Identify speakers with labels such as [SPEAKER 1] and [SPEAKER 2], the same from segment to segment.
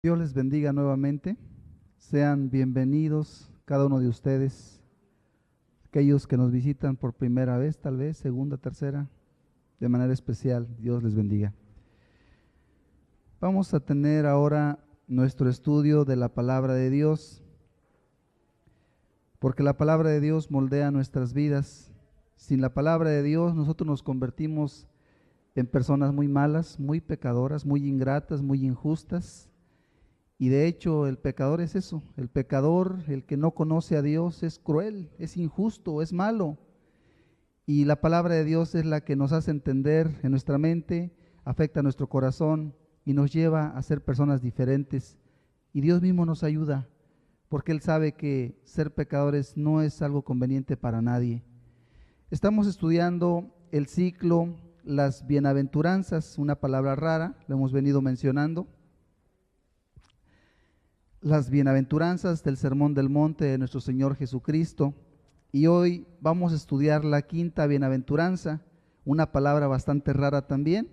[SPEAKER 1] Dios les bendiga nuevamente. Sean bienvenidos cada uno de ustedes, aquellos que nos visitan por primera vez, tal vez, segunda, tercera, de manera especial. Dios les bendiga. Vamos a tener ahora nuestro estudio de la palabra de Dios, porque la palabra de Dios moldea nuestras vidas. Sin la palabra de Dios nosotros nos convertimos en personas muy malas, muy pecadoras, muy ingratas, muy injustas. Y de hecho el pecador es eso, el pecador, el que no conoce a Dios, es cruel, es injusto, es malo. Y la palabra de Dios es la que nos hace entender en nuestra mente, afecta a nuestro corazón y nos lleva a ser personas diferentes. Y Dios mismo nos ayuda, porque Él sabe que ser pecadores no es algo conveniente para nadie. Estamos estudiando el ciclo, las bienaventuranzas, una palabra rara, lo hemos venido mencionando. Las bienaventuranzas del Sermón del Monte de nuestro Señor Jesucristo. Y hoy vamos a estudiar la quinta bienaventuranza, una palabra bastante rara también.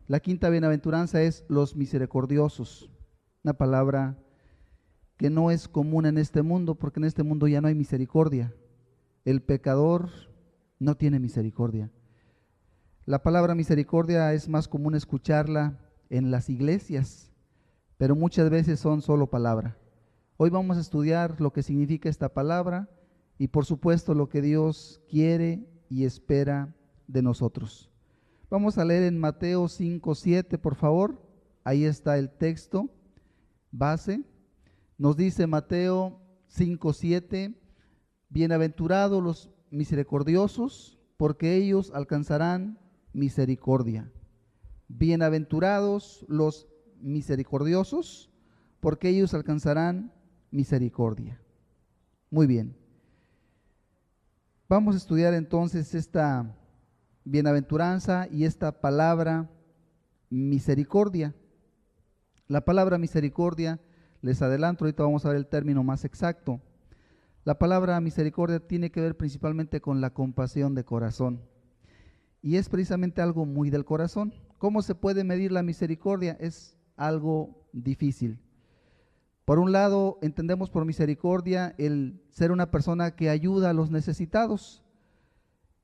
[SPEAKER 1] La quinta bienaventuranza es los misericordiosos, una palabra que no es común en este mundo, porque en este mundo ya no hay misericordia. El pecador no tiene misericordia. La palabra misericordia es más común escucharla en las iglesias, pero muchas veces son solo palabra. Hoy vamos a estudiar lo que significa esta palabra y por supuesto lo que Dios quiere y espera de nosotros. Vamos a leer en Mateo 5:7, por favor. Ahí está el texto base. Nos dice Mateo 5:7, bienaventurados los misericordiosos, porque ellos alcanzarán misericordia. Bienaventurados los misericordiosos, porque ellos alcanzarán misericordia. Muy bien. Vamos a estudiar entonces esta bienaventuranza y esta palabra misericordia. La palabra misericordia, les adelanto, ahorita vamos a ver el término más exacto. La palabra misericordia tiene que ver principalmente con la compasión de corazón. Y es precisamente algo muy del corazón. ¿Cómo se puede medir la misericordia? Es algo difícil. Por un lado, entendemos por misericordia el ser una persona que ayuda a los necesitados.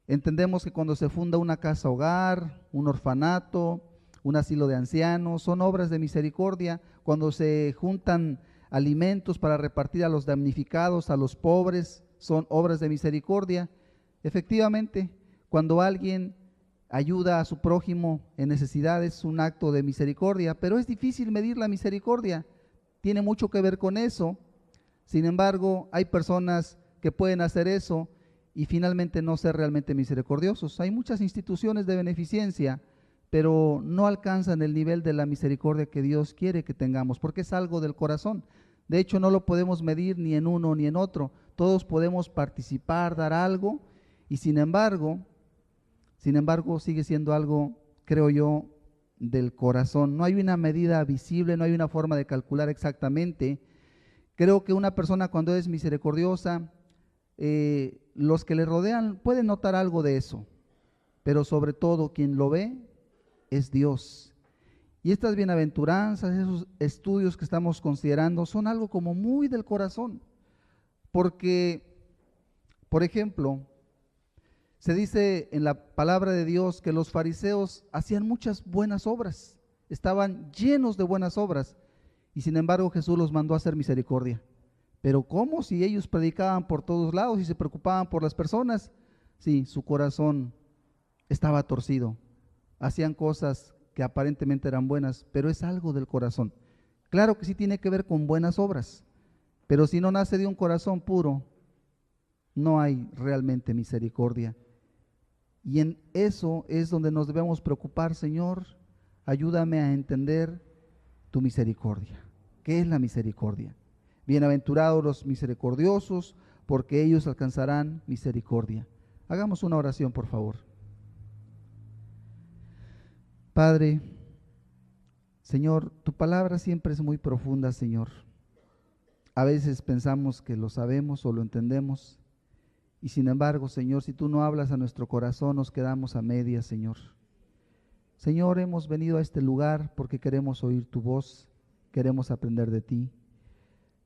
[SPEAKER 1] Entendemos que cuando se funda una casa hogar, un orfanato, un asilo de ancianos, son obras de misericordia. Cuando se juntan alimentos para repartir a los damnificados, a los pobres, son obras de misericordia. Efectivamente, cuando alguien ayuda a su prójimo en necesidad es un acto de misericordia, pero es difícil medir la misericordia, tiene mucho que ver con eso. Sin embargo, hay personas que pueden hacer eso y finalmente no ser realmente misericordiosos. Hay muchas instituciones de beneficencia, pero no alcanzan el nivel de la misericordia que Dios quiere que tengamos, porque es algo del corazón. De hecho, no lo podemos medir ni en uno ni en otro. Todos podemos participar, dar algo, y sin embargo, sigue siendo algo, creo yo, del corazón. No hay una medida visible, no hay una forma de calcular exactamente. Creo que una persona cuando es misericordiosa, los que le rodean pueden notar algo de eso, pero sobre todo quien lo ve es Dios. Y estas bienaventuranzas, esos estudios que estamos considerando, son algo como muy del corazón. Porque, por ejemplo, se dice en la palabra de Dios que los fariseos hacían muchas buenas obras, estaban llenos de buenas obras, y sin embargo Jesús los mandó a hacer misericordia. Pero ¿cómo? Si ellos predicaban por todos lados y se preocupaban por las personas. Sí, su corazón estaba torcido, hacían cosas que aparentemente eran buenas, pero es algo del corazón. Claro que sí tiene que ver con buenas obras, pero si no nace de un corazón puro, no hay realmente misericordia. Y en eso es donde nos debemos preocupar. Señor, ayúdame a entender tu misericordia. ¿Qué es la misericordia? Bienaventurados los misericordiosos, porque ellos alcanzarán misericordia. Hagamos una oración, por favor. Padre, Señor, tu palabra siempre es muy profunda, Señor. A veces pensamos que lo sabemos o lo entendemos, y sin embargo, Señor, si tú no hablas a nuestro corazón, nos quedamos a medias, Señor. Señor, hemos venido a este lugar porque queremos oír tu voz, queremos aprender de ti.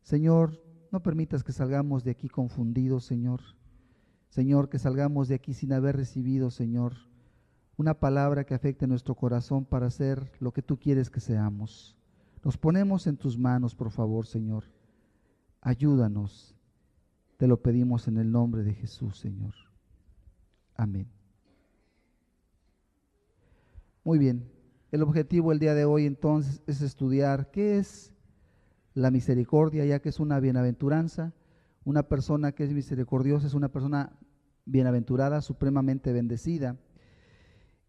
[SPEAKER 1] Señor, no permitas que salgamos de aquí confundidos, Señor. Señor, que salgamos de aquí sin haber recibido, Señor, una palabra que afecte nuestro corazón para ser lo que tú quieres que seamos. Nos ponemos en tus manos, por favor, Señor. Ayúdanos. Te lo pedimos en el nombre de Jesús, Señor. Amén. Muy bien. El objetivo el día de hoy entonces es estudiar qué es la misericordia, ya que es una bienaventuranza. Una persona que es misericordiosa es una persona bienaventurada, supremamente bendecida.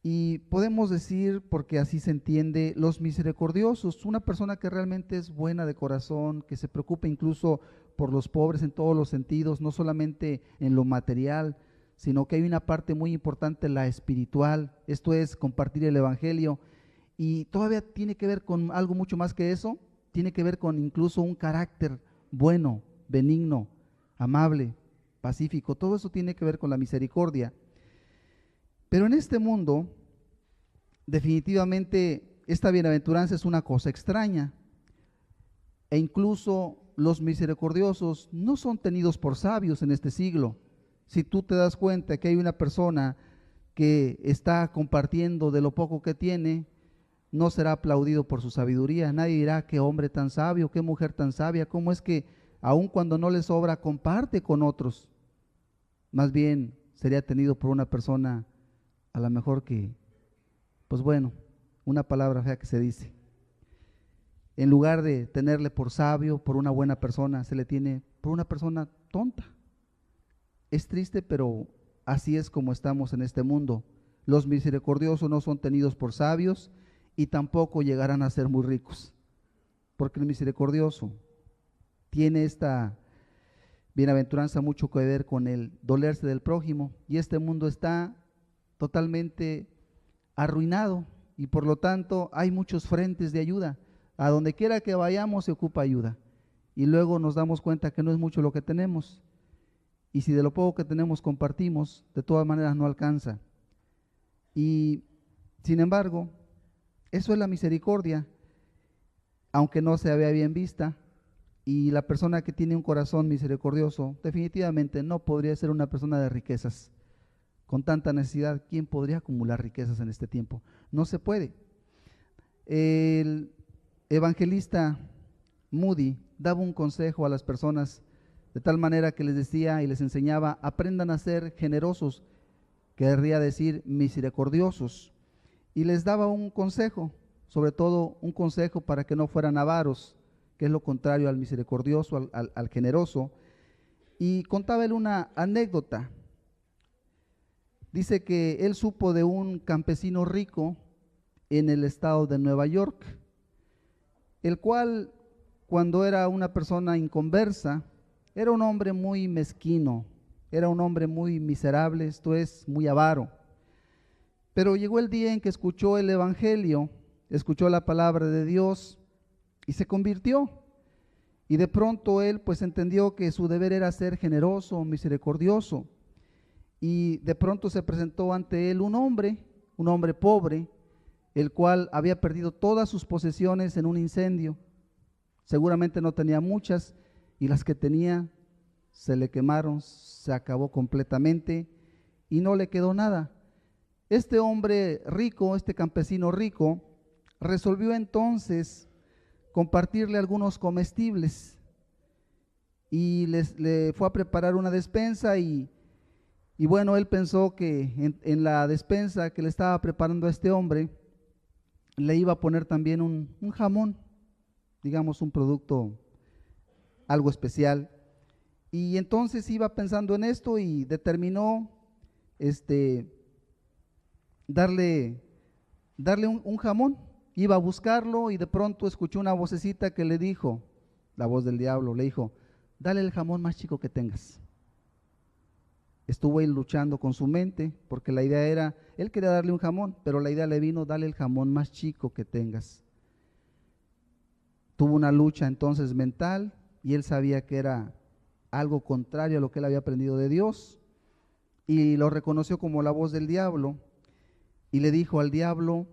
[SPEAKER 1] Y podemos decir, porque así se entiende, los misericordiosos, una persona que realmente es buena de corazón, que se preocupa incluso por los pobres en todos los sentidos, no solamente en lo material, sino que hay una parte muy importante, la espiritual, esto es compartir el evangelio, y todavía tiene que ver con algo mucho más que eso, tiene que ver con incluso un carácter bueno, benigno, amable, pacífico, todo eso tiene que ver con la misericordia. Pero en este mundo, definitivamente, esta bienaventuranza es una cosa extraña, e incluso los misericordiosos no son tenidos por sabios en este siglo. Si tú te das cuenta que hay una persona que está compartiendo de lo poco que tiene, no será aplaudido por su sabiduría. Nadie dirá: qué hombre tan sabio, qué mujer tan sabia, cómo es que aun cuando no le sobra, comparte con otros. Más bien sería tenido por una persona a lo mejor que, pues bueno, una palabra fea que se dice. En lugar de tenerle por sabio, por una buena persona, se le tiene por una persona tonta. Es triste, pero así es como estamos en este mundo. Los misericordiosos no son tenidos por sabios y tampoco llegarán a ser muy ricos, porque el misericordioso tiene esta bienaventuranza mucho que ver con el dolerse del prójimo, y este mundo está totalmente arruinado y por lo tanto hay muchos frentes de ayuda. A donde quiera que vayamos se ocupa ayuda, y luego nos damos cuenta que no es mucho lo que tenemos, y si de lo poco que tenemos compartimos, de todas maneras no alcanza. Y sin embargo, eso es la misericordia, aunque no se vea bien vista, y la persona que tiene un corazón misericordioso definitivamente no podría ser una persona de riquezas. Con tanta necesidad, ¿quién podría acumular riquezas en este tiempo? No se puede. El evangelista Moody daba un consejo a las personas de tal manera que les decía y les enseñaba: aprendan a ser generosos, querría decir misericordiosos, y les daba un consejo, sobre todo un consejo para que no fueran avaros, que es lo contrario al misericordioso, al generoso. Y contaba él una anécdota. Dice que él supo de un campesino rico en el estado de Nueva York, el cual, cuando era una persona inconversa, era un hombre muy mezquino, era un hombre muy miserable, esto es, muy avaro. Pero llegó el día en que escuchó el evangelio, escuchó la palabra de Dios y se convirtió. Y de pronto él pues entendió que su deber era ser generoso, misericordioso. Y de pronto se presentó ante él un hombre pobre, el cual había perdido todas sus posesiones en un incendio. Seguramente no tenía muchas, y las que tenía se le quemaron, se acabó completamente y no le quedó nada. Este hombre rico, este campesino rico, resolvió entonces compartirle algunos comestibles y le fue a preparar una despensa, y bueno, él pensó que en la despensa que le estaba preparando a este hombre le iba a poner también un jamón, digamos un producto algo especial. Y entonces iba pensando en esto y determinó darle un jamón. Iba a buscarlo y de pronto escuchó una vocecita que le dijo, la voz del diablo, le dijo: dale el jamón más chico que tengas. Estuvo ahí luchando con su mente, porque la idea era, él quería darle un jamón, pero la idea le vino: dale el jamón más chico que tengas. Tuvo una lucha entonces mental, y él sabía que era algo contrario a lo que él había aprendido de Dios, y lo reconoció como la voz del diablo, y le dijo al diablo,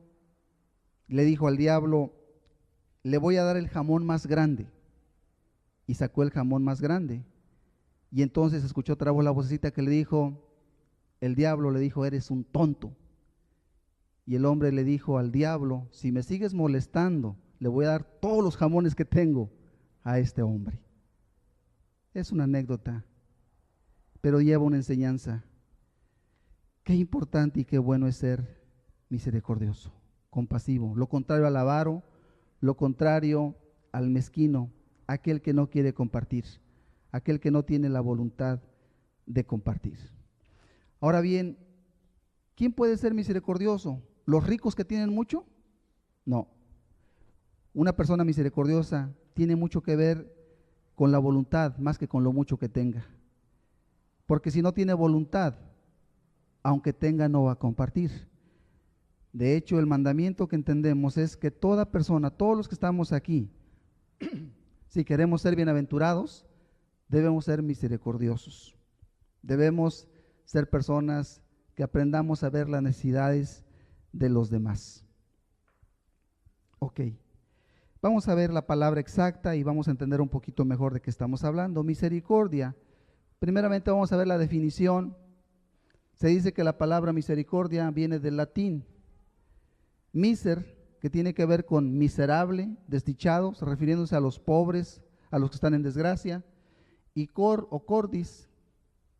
[SPEAKER 1] le voy a dar el jamón más grande. Y sacó el jamón más grande. Y entonces escuchó otra voz, la vocecita que le dijo, el diablo le dijo, eres un tonto. Y el hombre le dijo al diablo, si me sigues molestando, le voy a dar todos los jamones que tengo a este hombre. Es una anécdota, pero lleva una enseñanza. Qué importante y qué bueno es ser misericordioso, compasivo. Lo contrario al avaro, lo contrario al mezquino, aquel que no quiere compartir, aquel que no tiene la voluntad de compartir. Ahora bien, ¿quién puede ser misericordioso? ¿Los ricos que tienen mucho? No. Una persona misericordiosa tiene mucho que ver con la voluntad más que con lo mucho que tenga. Porque si no tiene voluntad, aunque tenga, no va a compartir. De hecho, el mandamiento que entendemos es que toda persona, todos los que estamos aquí, si queremos ser bienaventurados, debemos ser misericordiosos. Debemos ser personas que aprendamos a ver las necesidades de los demás. Ok, vamos a ver la palabra exacta y vamos a entender un poquito mejor de qué estamos hablando. Misericordia, primeramente vamos a ver la definición. Se dice que la palabra misericordia viene del latín miser, que tiene que ver con miserable, desdichados, refiriéndose a los pobres, a los que están en desgracia, y cor o cordis,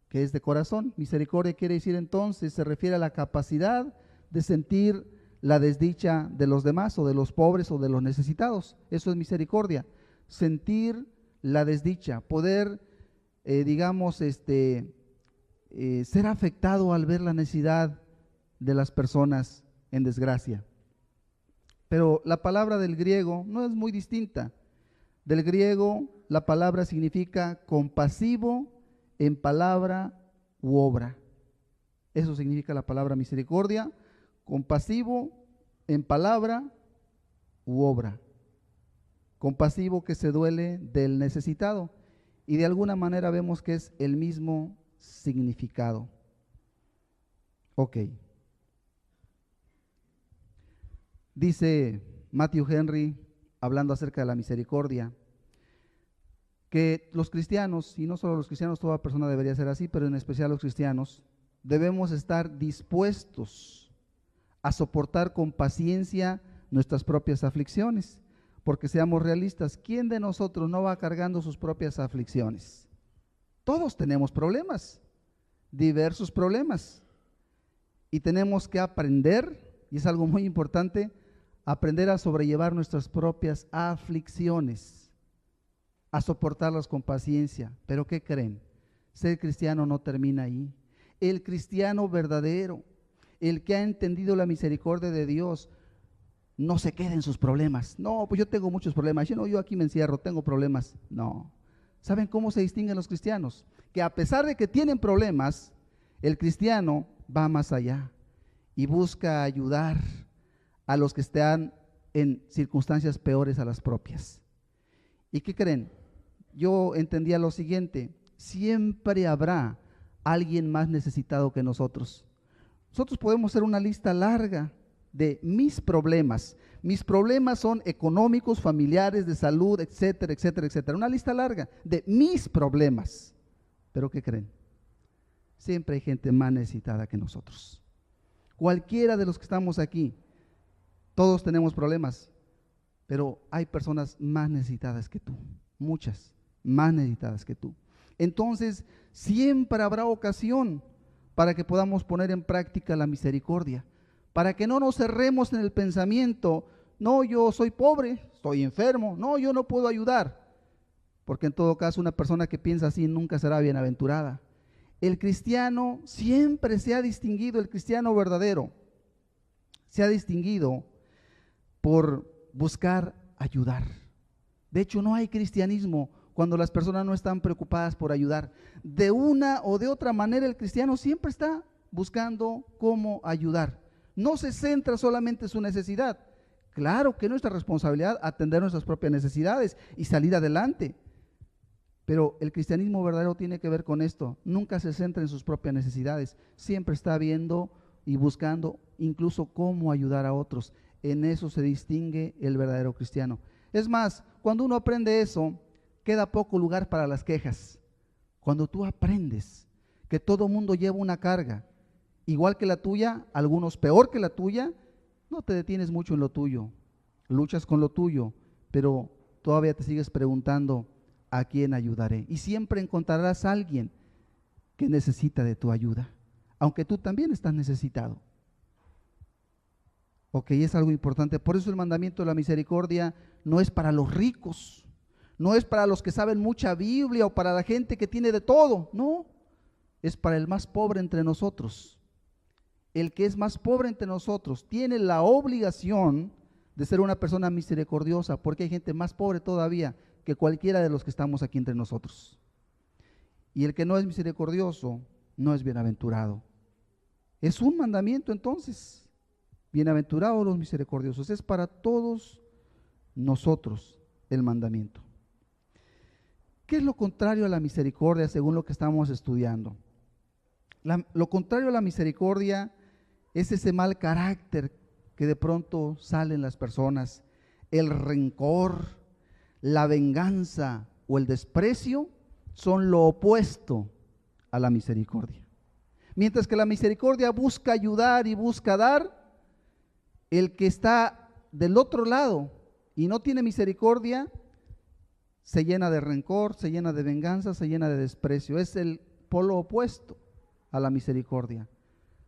[SPEAKER 1] que es de corazón. Misericordia quiere decir entonces, se refiere a la capacidad de sentir la desdicha de los demás o de los pobres o de los necesitados. Eso es misericordia, sentir la desdicha, poder, ser afectado al ver la necesidad de las personas en desgracia. Pero la palabra del griego no es muy distinta. Del griego la palabra significa compasivo en palabra u obra. Eso significa la palabra misericordia, compasivo en palabra u obra. Compasivo que se duele del necesitado. Y de alguna manera vemos que es el mismo significado. Ok. Dice Matthew Henry, hablando acerca de la misericordia, que los cristianos, y no solo los cristianos, toda persona debería ser así, pero en especial los cristianos, debemos estar dispuestos a soportar con paciencia nuestras propias aflicciones, porque seamos realistas, ¿quién de nosotros no va cargando sus propias aflicciones? Todos tenemos problemas, diversos problemas, y tenemos que aprender, y es algo muy importante, aprender a sobrellevar nuestras propias aflicciones, a soportarlas con paciencia. Pero ¿qué creen? Ser cristiano no termina ahí. El cristiano verdadero, el que ha entendido la misericordia de Dios, no se queda en sus problemas. No, pues yo tengo muchos problemas. Yo aquí me encierro, tengo problemas. No. ¿Saben cómo se distinguen los cristianos? Que a pesar de que tienen problemas, el cristiano va más allá y busca ayudar a los que están en circunstancias peores a las propias. ¿Y qué creen? Yo entendía lo siguiente: siempre habrá alguien más necesitado que nosotros. Nosotros podemos hacer una lista larga de mis problemas. Mis problemas son económicos, familiares, de salud, etcétera, etcétera, etcétera. Una lista larga de mis problemas. ¿Pero qué creen? Siempre hay gente más necesitada que nosotros. Cualquiera de los que estamos aquí, todos tenemos problemas, pero hay personas más necesitadas que tú, muchas más necesitadas que tú. Entonces, siempre habrá ocasión para que podamos poner en práctica la misericordia, para que no nos cerremos en el pensamiento, no, yo soy pobre, estoy enfermo, no, yo no puedo ayudar, porque en todo caso una persona que piensa así nunca será bienaventurada. El cristiano siempre se ha distinguido, el cristiano verdadero se ha distinguido por buscar ayudar. De hecho, no hay cristianismo cuando las personas no están preocupadas por ayudar. De una o de otra manera, el cristiano siempre está buscando cómo ayudar. No se centra solamente en su necesidad. Claro que es nuestra responsabilidad atender nuestras propias necesidades y salir adelante. Pero el cristianismo verdadero tiene que ver con esto. Nunca se centra en sus propias necesidades. Siempre está viendo y buscando incluso cómo ayudar a otros. En eso se distingue el verdadero cristiano. Es más, cuando uno aprende eso, queda poco lugar para las quejas. Cuando tú aprendes que todo mundo lleva una carga, igual que la tuya, algunos peor que la tuya, no te detienes mucho en lo tuyo, luchas con lo tuyo, pero todavía te sigues preguntando, ¿a quién ayudaré? Y siempre encontrarás a alguien que necesita de tu ayuda, aunque tú también estás necesitado. Ok, es algo importante. Por eso el mandamiento de la misericordia no es para los ricos, no es para los que saben mucha Biblia o para la gente que tiene de todo, no, es para el más pobre entre nosotros. El que es más pobre entre nosotros tiene la obligación de ser una persona misericordiosa, porque hay gente más pobre todavía que cualquiera de los que estamos aquí entre nosotros. Y el que no es misericordioso no es bienaventurado. Es un mandamiento entonces. Bienaventurados los misericordiosos. Es para todos nosotros el mandamiento. ¿Qué es lo contrario a la misericordia según lo que estamos estudiando? Lo contrario a la misericordia es ese mal carácter que de pronto sale en las personas, el rencor, la venganza o el desprecio son lo opuesto a la misericordia. Mientras que la misericordia busca ayudar y busca dar, el que está del otro lado y no tiene misericordia, se llena de rencor, se llena de venganza, se llena de desprecio. Es el polo opuesto a la misericordia.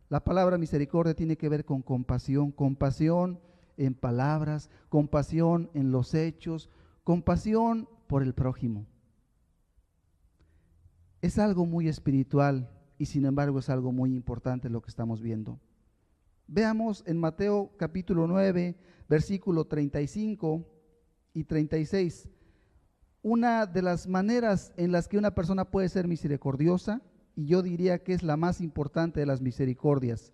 [SPEAKER 1] La palabra misericordia tiene que ver con compasión, compasión en palabras, compasión en los hechos, compasión por el prójimo. Es algo muy espiritual y sin embargo es algo muy importante lo que estamos viendo. Veamos en Mateo capítulo 9, versículo 35 y 36, una de las maneras en las que una persona puede ser misericordiosa, y yo diría que es la más importante de las misericordias.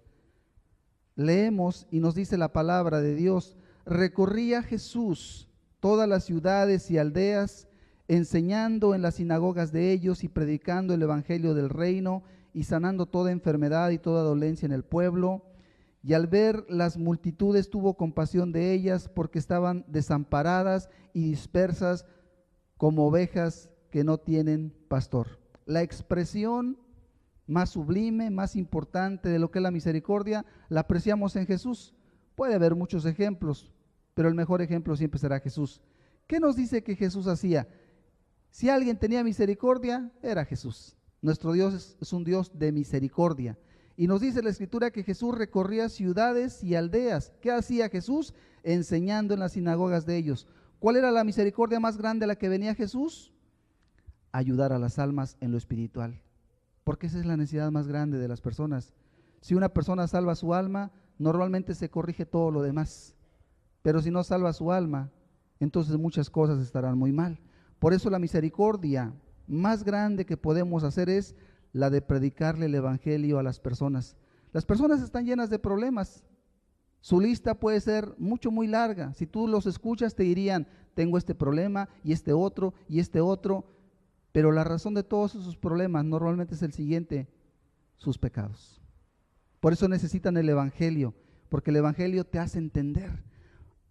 [SPEAKER 1] Leemos y nos dice la palabra de Dios: recorría Jesús todas las ciudades y aldeas, enseñando en las sinagogas de ellos y predicando el evangelio del reino y sanando toda enfermedad y toda dolencia en el pueblo. Y al ver las multitudes tuvo compasión de ellas, porque estaban desamparadas y dispersas como ovejas que no tienen pastor. La expresión más sublime, más importante de lo que es la misericordia, la apreciamos en Jesús. Puede haber muchos ejemplos, pero el mejor ejemplo siempre será Jesús. ¿Qué nos dice que Jesús hacía? Si alguien tenía misericordia, era Jesús. Nuestro Dios es un Dios de misericordia. Y nos dice la Escritura que Jesús recorría ciudades y aldeas. ¿Qué hacía Jesús? Enseñando en las sinagogas de ellos. ¿Cuál era la misericordia más grande a la que venía Jesús? Ayudar a las almas en lo espiritual. Porque esa es la necesidad más grande de las personas. Si una persona salva su alma, normalmente se corrige todo lo demás. Pero si no salva su alma, entonces muchas cosas estarán muy mal. Por eso la misericordia más grande que podemos hacer es la de predicarle el evangelio a las personas. Las personas están llenas de problemas. Su lista puede ser muy larga. Si tú los escuchas te dirían, tengo este problema y este otro y este otro. Pero la razón de todos esos problemas normalmente es el siguiente: sus pecados. Por eso necesitan el evangelio, porque el evangelio te hace entender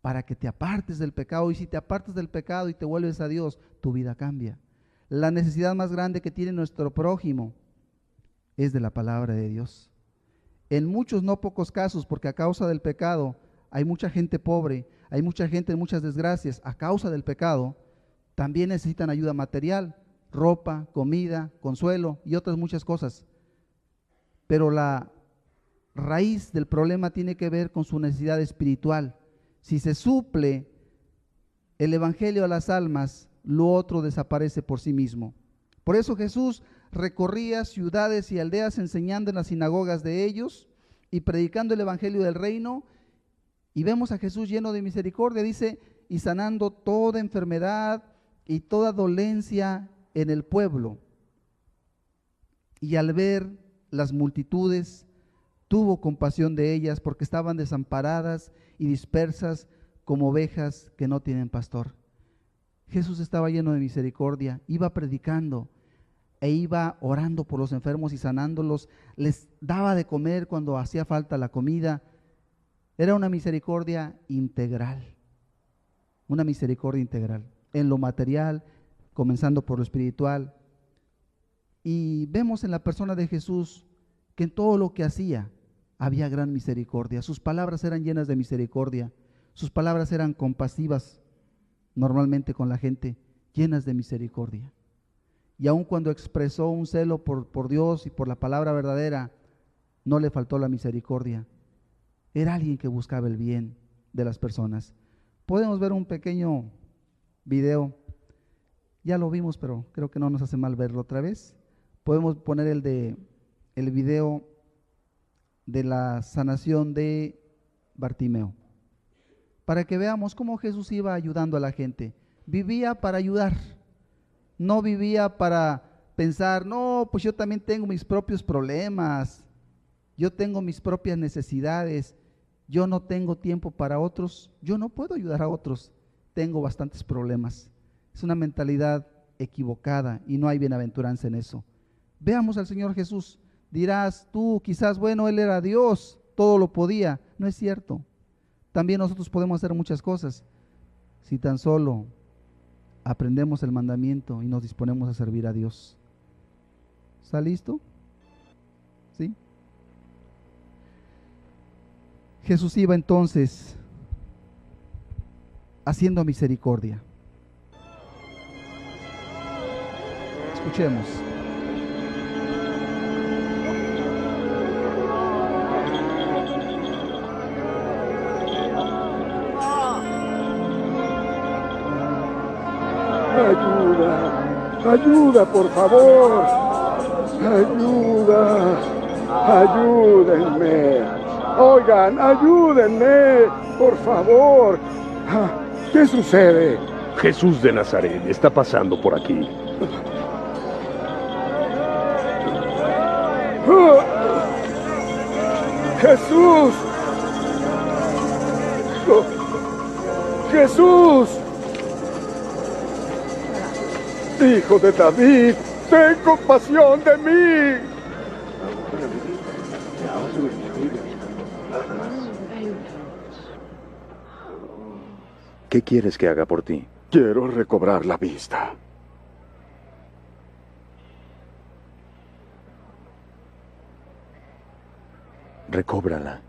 [SPEAKER 1] para que te apartes del pecado. Y si te apartas del pecado y te vuelves a Dios, tu vida cambia. La necesidad más grande que tiene nuestro prójimo es de la palabra de Dios. En muchos, no pocos casos, porque a causa del pecado hay mucha gente pobre, hay mucha gente en muchas desgracias. A causa del pecado también necesitan ayuda material, ropa, comida, consuelo y otras muchas cosas. Pero la raíz del problema tiene que ver con su necesidad espiritual. Si se suple el evangelio a las almas, lo otro desaparece por sí mismo. Por eso Jesús recorría ciudades y aldeas enseñando en las sinagogas de ellos y predicando el evangelio del reino. Y vemos a Jesús lleno de misericordia, dice, y sanando toda enfermedad y toda dolencia en el pueblo. Y al ver las multitudes, tuvo compasión de ellas, porque estaban desamparadas y dispersas como ovejas que no tienen pastor. Jesús estaba lleno de misericordia, iba predicando e iba orando por los enfermos y sanándolos, les daba de comer cuando hacía falta la comida. Era una misericordia integral. una misericordia integral, en lo material, comenzando por lo espiritual. Y vemos en la persona de Jesús que en todo lo que hacía había gran misericordia. Sus palabras eran llenas de misericordia, sus palabras eran compasivas normalmente con la gente, llenas de misericordia. Y aun cuando expresó un celo por Dios y por la palabra verdadera, no le faltó la misericordia. Era alguien que buscaba el bien de las personas. Podemos ver un pequeño video, ya lo vimos, pero creo que no nos hace mal verlo otra vez. Podemos poner el video de la sanación de Bartimeo, para que veamos cómo Jesús iba ayudando a la gente. Vivía para ayudar, no vivía para pensar, no, pues yo también tengo mis propios problemas, yo tengo mis propias necesidades, yo no tengo tiempo para otros, yo no puedo ayudar a otros, tengo bastantes problemas. Es una mentalidad equivocada y no hay bienaventuranza en eso. Veamos al Señor Jesús. Dirás tú, quizás, bueno, Él era Dios, todo lo podía. No es cierto. También nosotros podemos hacer muchas cosas si tan solo aprendemos el mandamiento y nos disponemos a servir a Dios. ¿Está listo? ¿Sí? Jesús iba entonces haciendo misericordia. Escuchemos.
[SPEAKER 2] Ayuda, ayuda, por favor. Ayuda, ayúdenme. Oigan, ayúdenme, por favor. ¿Qué sucede?
[SPEAKER 3] Jesús de Nazaret está pasando por aquí.
[SPEAKER 2] ¡Jesús! ¡Jesús! Hijo de David, ten compasión de mí.
[SPEAKER 3] ¿Qué quieres que haga por ti?
[SPEAKER 2] Quiero recobrar la vista.
[SPEAKER 3] Recóbrala.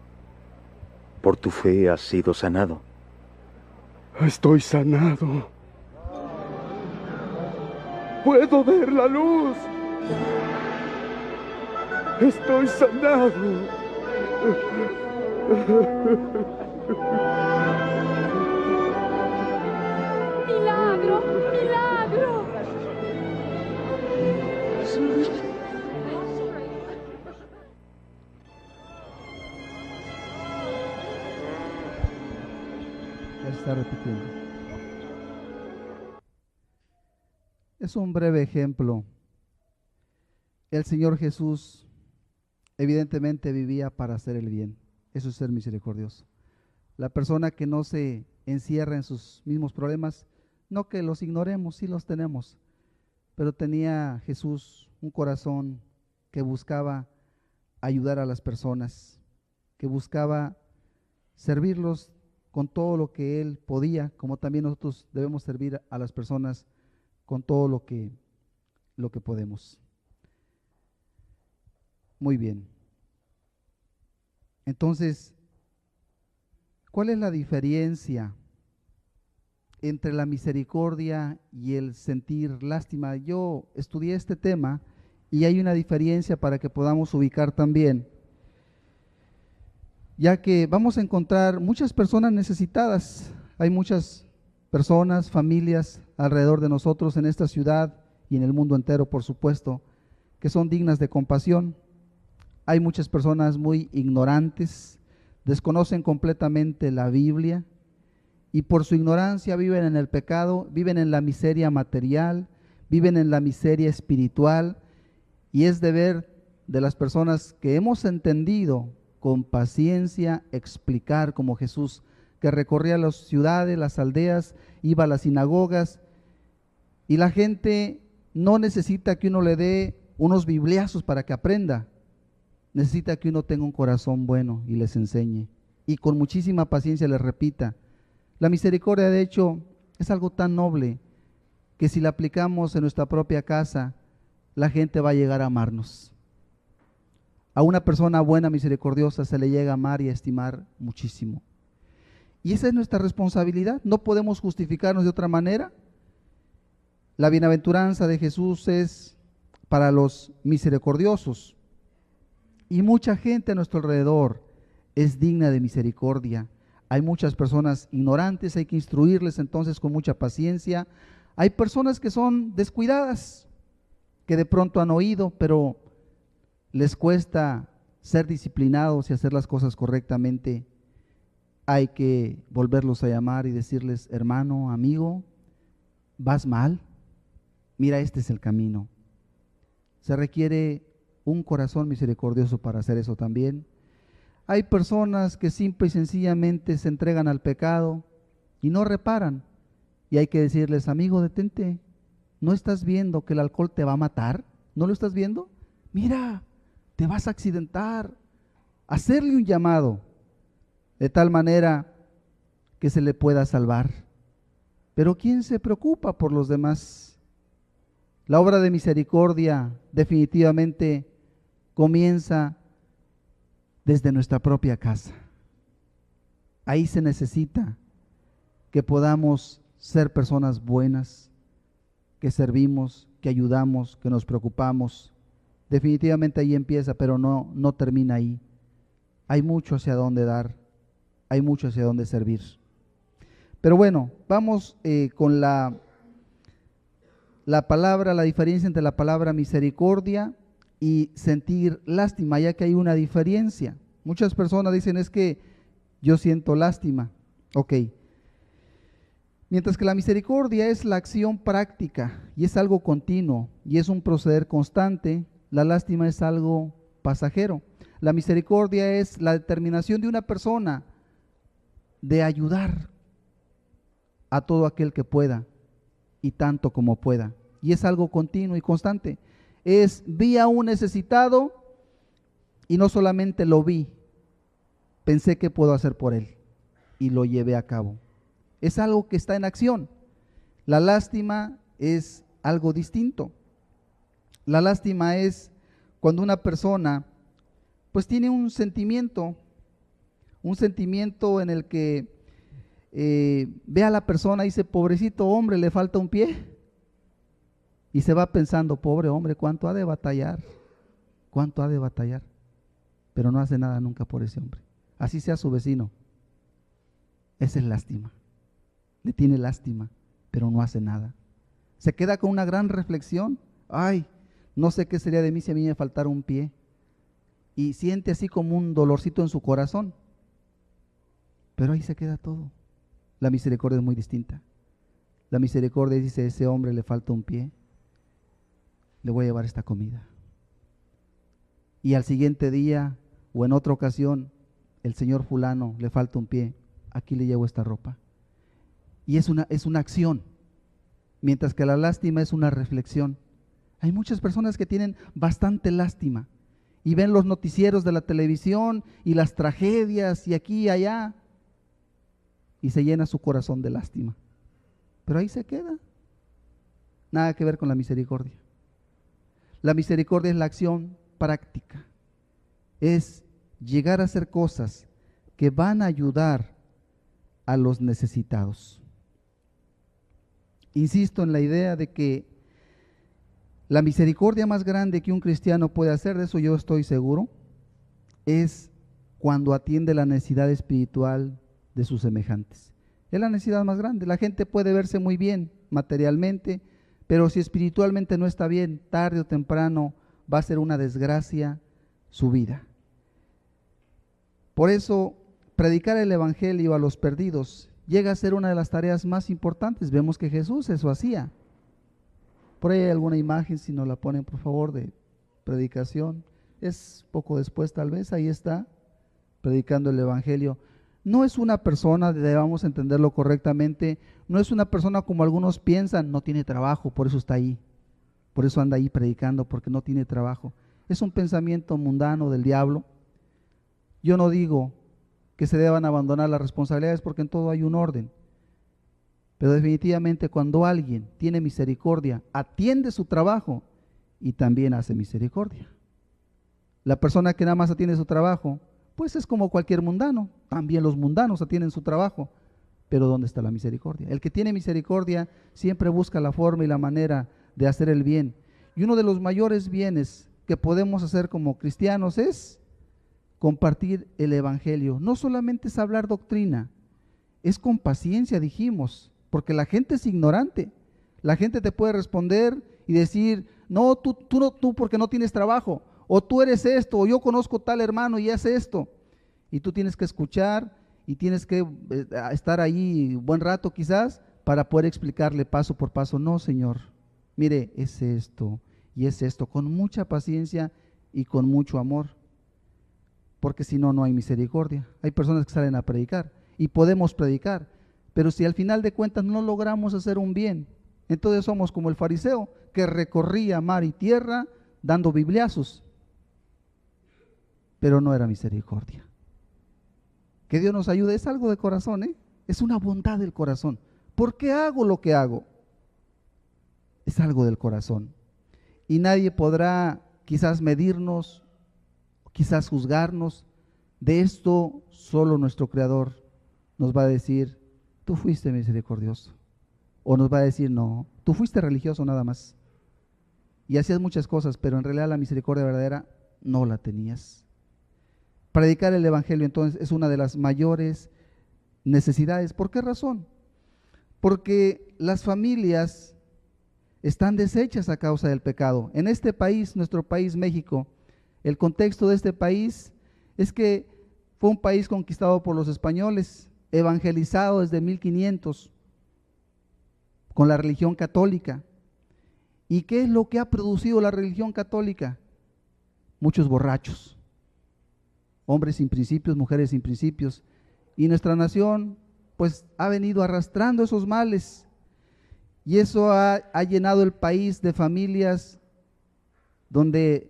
[SPEAKER 3] Por tu fe has sido sanado.
[SPEAKER 2] Estoy sanado. Puedo ver la luz. Estoy sanado.
[SPEAKER 4] ¡Milagro! ¡Milagro!
[SPEAKER 1] Ya se está repitiendo. Es un breve ejemplo. El Señor Jesús evidentemente vivía para hacer el bien. Eso es ser misericordioso. La persona que no se encierra en sus mismos problemas, no que los ignoremos, sí los tenemos, pero tenía Jesús un corazón que buscaba ayudar a las personas, que buscaba servirlos con todo lo que Él podía, como también nosotros debemos servir a las personas con todo lo que podemos. Muy bien. Entonces, ¿cuál es la diferencia entre la misericordia y el sentir lástima? Yo estudié este tema y hay una diferencia para que podamos ubicar también, ya que vamos a encontrar muchas personas necesitadas. Hay muchas personas, familias alrededor de nosotros en esta ciudad y en el mundo entero, por supuesto, que son dignas de compasión. Hay muchas personas muy ignorantes, desconocen completamente la Biblia y por su ignorancia viven en el pecado, viven en la miseria material, viven en la miseria espiritual, y es deber de las personas que hemos entendido con paciencia explicar, como Jesús, que recorría las ciudades, las aldeas, iba a las sinagogas, y la gente no necesita que uno le dé unos bibliazos para que aprenda, necesita que uno tenga un corazón bueno y les enseñe, y con muchísima paciencia les repita La misericordia, de hecho, es algo tan noble que si la aplicamos en nuestra propia casa, la gente va a llegar a amarnos. A una persona buena, misericordiosa, se le llega a amar y a estimar muchísimo. Y esa es nuestra responsabilidad. No podemos justificarnos de otra manera. La bienaventuranza de Jesús es para los misericordiosos. Y mucha gente a nuestro alrededor es digna de misericordia. Hay muchas personas ignorantes, hay que instruirles entonces con mucha paciencia. Hay personas que son descuidadas, que de pronto han oído, pero les cuesta ser disciplinados y hacer las cosas correctamente. Hay que volverlos a llamar y decirles: hermano, amigo, vas mal, mira, este es el camino. Se requiere un corazón misericordioso para hacer eso también. Hay personas que simple y sencillamente se entregan al pecado y no reparan. Y hay que decirles: amigo, detente, ¿no estás viendo que el alcohol te va a matar? ¿No lo estás viendo? Mira, te vas a accidentar. Hacerle un llamado de tal manera que se le pueda salvar. Pero ¿quién se preocupa por los demás? La obra de misericordia definitivamente comienza desde nuestra propia casa. Ahí se necesita que podamos ser personas buenas, que servimos, que ayudamos, que nos preocupamos. Definitivamente ahí empieza, pero no termina ahí. Hay mucho hacia dónde dar, hay mucho hacia dónde servir. Pero bueno, vamos con la palabra, la diferencia entre la palabra misericordia y sentir lástima, ya que hay una diferencia. Muchas personas dicen: es que yo siento lástima. Ok. Mientras que la misericordia es la acción práctica y es algo continuo y es un proceder constante, la lástima es algo pasajero. La misericordia es la determinación de una persona de ayudar a todo aquel que pueda y tanto como pueda. Y es algo continuo y constante. Vi a un necesitado y no solamente lo vi, pensé qué puedo hacer por él y lo llevé a cabo. Es algo que está en acción. La lástima es algo distinto. La lástima es cuando una persona pues tiene un sentimiento en el que ve a la persona y dice: pobrecito hombre, le falta un pie. Y se va pensando: pobre hombre, ¿cuánto ha de batallar? ¿Cuánto ha de batallar? Pero no hace nada nunca por ese hombre. Así sea su vecino. Esa es lástima. Le tiene lástima, pero no hace nada. Se queda con una gran reflexión. Ay, no sé qué sería de mí si a mí me faltara un pie. Y siente así como un dolorcito en su corazón. Pero ahí se queda todo. La misericordia es muy distinta. La misericordia dice: a ese hombre le falta un pie, le voy a llevar esta comida. Y al siguiente día o en otra ocasión, el señor fulano le falta un pie, aquí le llevo esta ropa. Y es una acción, mientras que la lástima es una reflexión. Hay muchas personas que tienen bastante lástima y ven los noticieros de la televisión y las tragedias y aquí y allá, y se llena su corazón de lástima. Pero ahí se queda. Nada que ver con la misericordia. La misericordia es la acción práctica. Es llegar a hacer cosas que van a ayudar a los necesitados. Insisto en la idea de que la misericordia más grande que un cristiano puede hacer, de eso yo estoy seguro, es cuando atiende la necesidad espiritual de sus semejantes. Es la necesidad más grande. La gente puede verse muy bien materialmente, pero si espiritualmente no está bien, tarde o temprano va a ser una desgracia su vida. Por eso, predicar el evangelio a los perdidos llega a ser una de las tareas más importantes. Vemos que Jesús eso hacía. Por ahí hay alguna imagen, si nos la ponen por favor, de predicación. Es poco después tal vez, ahí está, predicando el evangelio. No es una persona, debamos entenderlo correctamente, no es una persona como algunos piensan: no tiene trabajo, por eso está ahí, por eso anda ahí predicando, porque no tiene trabajo. Es un pensamiento mundano del diablo. Yo no digo que se deban abandonar las responsabilidades, porque en todo hay un orden, Pero definitivamente cuando alguien tiene misericordia, atiende su trabajo y también hace misericordia. La persona que nada más atiende su trabajo, pues es como cualquier mundano. También los mundanos atienden su trabajo. Pero ¿dónde está la misericordia? El que tiene misericordia siempre busca la forma y la manera de hacer el bien. Y uno de los mayores bienes que podemos hacer como cristianos es compartir el evangelio. No solamente es hablar doctrina, es con paciencia, dijimos, porque la gente es ignorante. La gente te puede responder y decir, no, tú porque no tienes trabajo, o tú eres esto, o yo conozco tal hermano y hace esto. Y tú tienes que escuchar y tienes que estar ahí un buen rato quizás para poder explicarle paso por paso. No, Señor, mire, es esto y es esto, con mucha paciencia y con mucho amor, porque si no, no hay misericordia. Hay personas que salen a predicar y podemos predicar, pero si al final de cuentas no logramos hacer un bien, entonces somos como el fariseo que recorría mar y tierra dando bibliazos, pero no era misericordia. Que Dios nos ayude, es algo de corazón, es una bondad del corazón. ¿Por qué hago lo que hago? Es algo del corazón. Y nadie podrá quizás medirnos, quizás juzgarnos. De esto solo nuestro Creador nos va a decir, tú fuiste misericordioso. O nos va a decir, no, tú fuiste religioso nada más. Y hacías muchas cosas, pero en realidad la misericordia verdadera no la tenías. Predicar el evangelio entonces es una de las mayores necesidades. ¿Por qué razón? Porque las familias están deshechas a causa del pecado. En este país, nuestro país México, el contexto de este país es que fue un país conquistado por los españoles, evangelizado desde 1500 con la religión católica. ¿Y qué es lo que ha producido la religión católica? Muchos borrachos, hombres sin principios, mujeres sin principios. Y nuestra nación pues ha venido arrastrando esos males. Y eso ha llenado el país de familias donde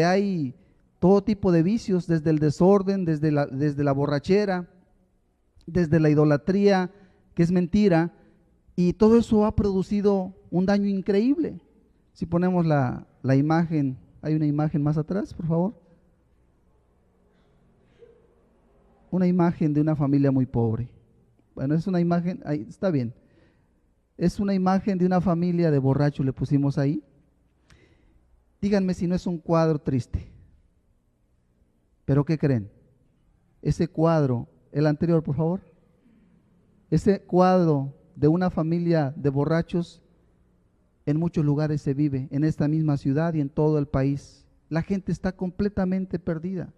[SPEAKER 1] hay todo tipo de vicios, desde el desorden, desde la borrachera, desde la idolatría, que es mentira. Y todo eso ha producido un daño increíble. Si ponemos la imagen, hay una imagen más atrás, por favor. Una imagen de una familia muy pobre. Bueno, es una imagen, ahí está bien. Es una imagen de una familia de borrachos, le pusimos ahí. Díganme si no es un cuadro triste. ¿Pero qué creen? Ese cuadro, el anterior, por favor. Ese cuadro de una familia de borrachos, en muchos lugares se vive, en esta misma ciudad y en todo el país. La gente está completamente perdida,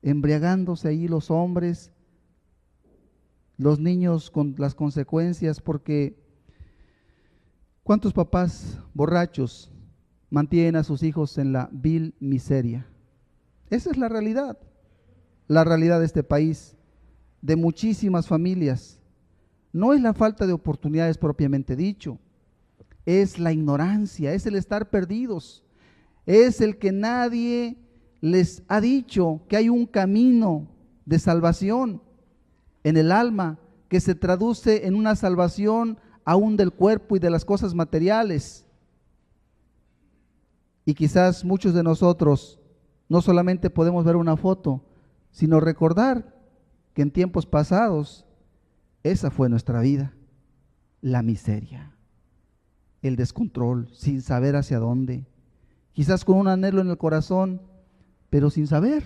[SPEAKER 1] embriagándose ahí los hombres, los niños con las consecuencias, porque ¿cuántos papás borrachos mantienen a sus hijos en la vil miseria? Esa es la realidad de este país, de muchísimas familias. No es la falta de oportunidades propiamente dicho, es la ignorancia, es el estar perdidos, es el que nadie les ha dicho que hay un camino de salvación en el alma que se traduce en una salvación aún del cuerpo y de las cosas materiales. Y quizás muchos de nosotros no solamente podemos ver una foto, sino recordar que en tiempos pasados esa fue nuestra vida, la miseria, el descontrol, sin saber hacia dónde, quizás con un anhelo en el corazón, pero sin saber,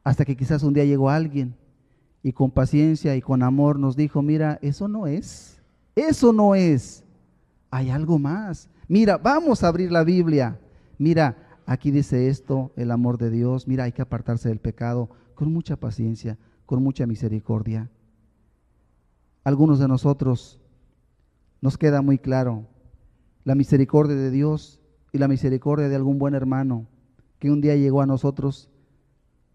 [SPEAKER 1] hasta que quizás un día llegó alguien y con paciencia y con amor nos dijo, mira, eso no es, hay algo más, mira, vamos a abrir la Biblia, mira, aquí dice esto, el amor de Dios, mira, hay que apartarse del pecado con mucha paciencia, con mucha misericordia. Algunos de nosotros nos queda muy claro la misericordia de Dios y la misericordia de algún buen hermano que un día llegó a nosotros,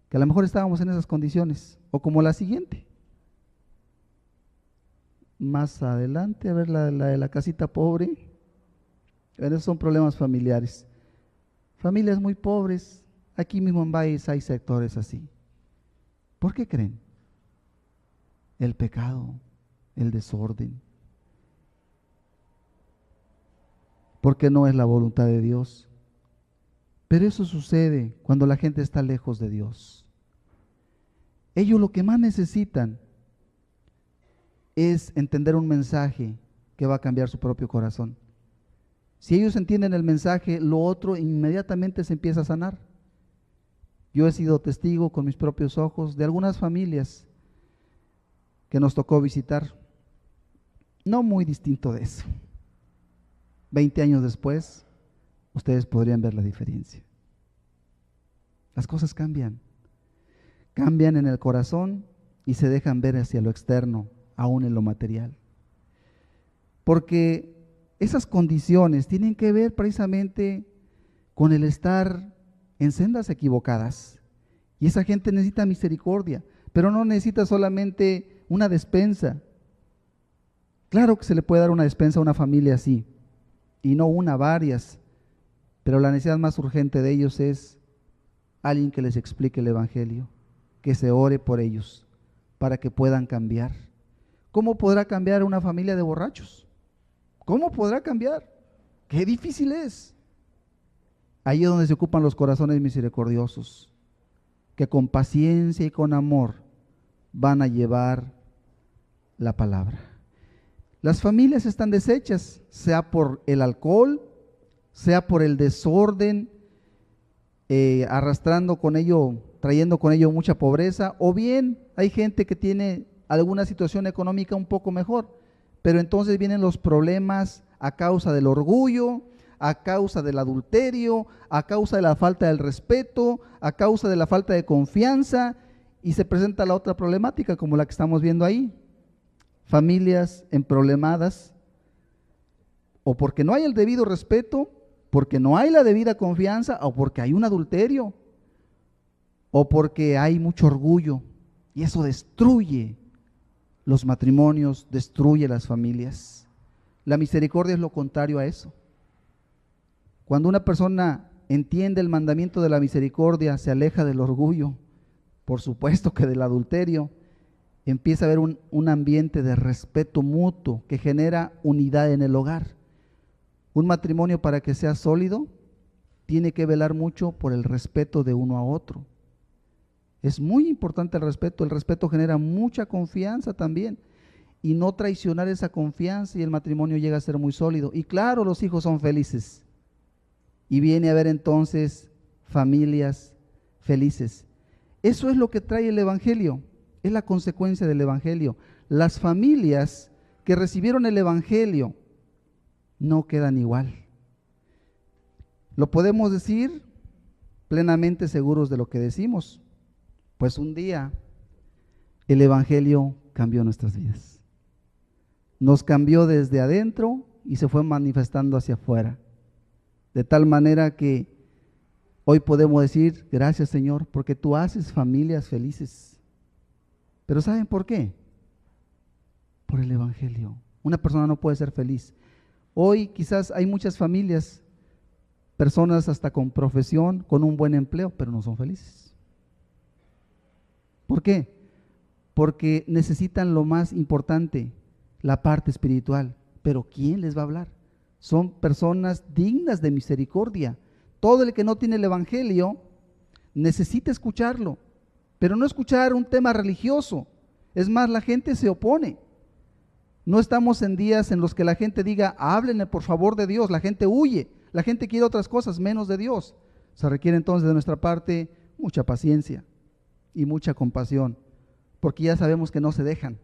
[SPEAKER 1] que a lo mejor estábamos en esas condiciones, o como la siguiente. Más adelante, a ver la de la casita pobre. Esos son problemas familiares. Familias muy pobres, aquí mismo en Valles hay sectores así. ¿Por qué creen? El pecado. el desorden. Porque no es la voluntad de Dios. Pero eso sucede cuando la gente está lejos de Dios. Ellos lo que más necesitan es entender un mensaje que va a cambiar su propio corazón. Si ellos entienden el mensaje, lo otro inmediatamente se empieza a sanar. Yo he sido testigo con mis propios ojos de algunas familias que nos tocó visitar. No muy distinto de eso. 20 años después, ustedes podrían ver la diferencia. Las cosas cambian. Cambian en el corazón y se dejan ver hacia lo externo, aún en lo material. Porque esas condiciones tienen que ver precisamente con el estar en sendas equivocadas. Y esa gente necesita misericordia, pero no necesita solamente una despensa. Claro que se le puede dar una despensa a una familia así, y no una, varias, pero la necesidad más urgente de ellos es alguien que les explique el Evangelio, que se ore por ellos, para que puedan cambiar. ¿Cómo podrá cambiar una familia de borrachos? ¿Cómo podrá cambiar? ¡Qué difícil es! Ahí es donde se ocupan los corazones misericordiosos, que con paciencia y con amor van a llevar la palabra. Las familias están deshechas, sea por el alcohol, sea por el desorden, arrastrando con ello, trayendo con ello mucha pobreza, o bien hay gente que tiene alguna situación económica un poco mejor, pero entonces vienen los problemas a causa del orgullo, a causa del adulterio, a causa de la falta del respeto, a causa de la falta de confianza, y se presenta la otra problemática como la que estamos viendo ahí. Familias emproblemadas, o porque no hay el debido respeto, porque no hay la debida confianza, o porque hay un adulterio, o porque hay mucho orgullo, y eso destruye los matrimonios, destruye las familias. La misericordia es lo contrario a eso. Cuando una persona entiende el mandamiento de la misericordia, se aleja del orgullo, por supuesto que del adulterio, empieza a haber un ambiente de respeto mutuo que genera unidad en el hogar. Un matrimonio, para que sea sólido, tiene que velar mucho por el respeto de uno a otro. Es muy importante el respeto genera mucha confianza también, y no traicionar esa confianza, y el matrimonio llega a ser muy sólido. Y claro, los hijos son felices, y viene a haber entonces familias felices. Eso es lo que trae el Evangelio, es la consecuencia del Evangelio. Las familias que recibieron el Evangelio no quedan igual. Lo podemos decir plenamente seguros de lo que decimos, pues un día el Evangelio cambió nuestras vidas. Nos cambió desde adentro y se fue manifestando hacia afuera. De tal manera que hoy podemos decir, gracias Señor, porque tú haces familias felices. Pero ¿saben por qué? Por el Evangelio. Una persona no puede ser feliz. Hoy quizás hay muchas familias, personas hasta con profesión, con un buen empleo, pero no son felices. ¿Por qué? Porque necesitan lo más importante, la parte espiritual. Pero ¿quién les va a hablar? Son personas dignas de misericordia. Todo el que no tiene el Evangelio necesita escucharlo, pero no escuchar un tema religioso. Es más, la gente se opone. No estamos en días en los que la gente diga, háblenle por favor de Dios. La gente huye, la gente quiere otras cosas menos de Dios. Se requiere entonces de nuestra parte mucha paciencia y mucha compasión, porque ya sabemos que no se dejan,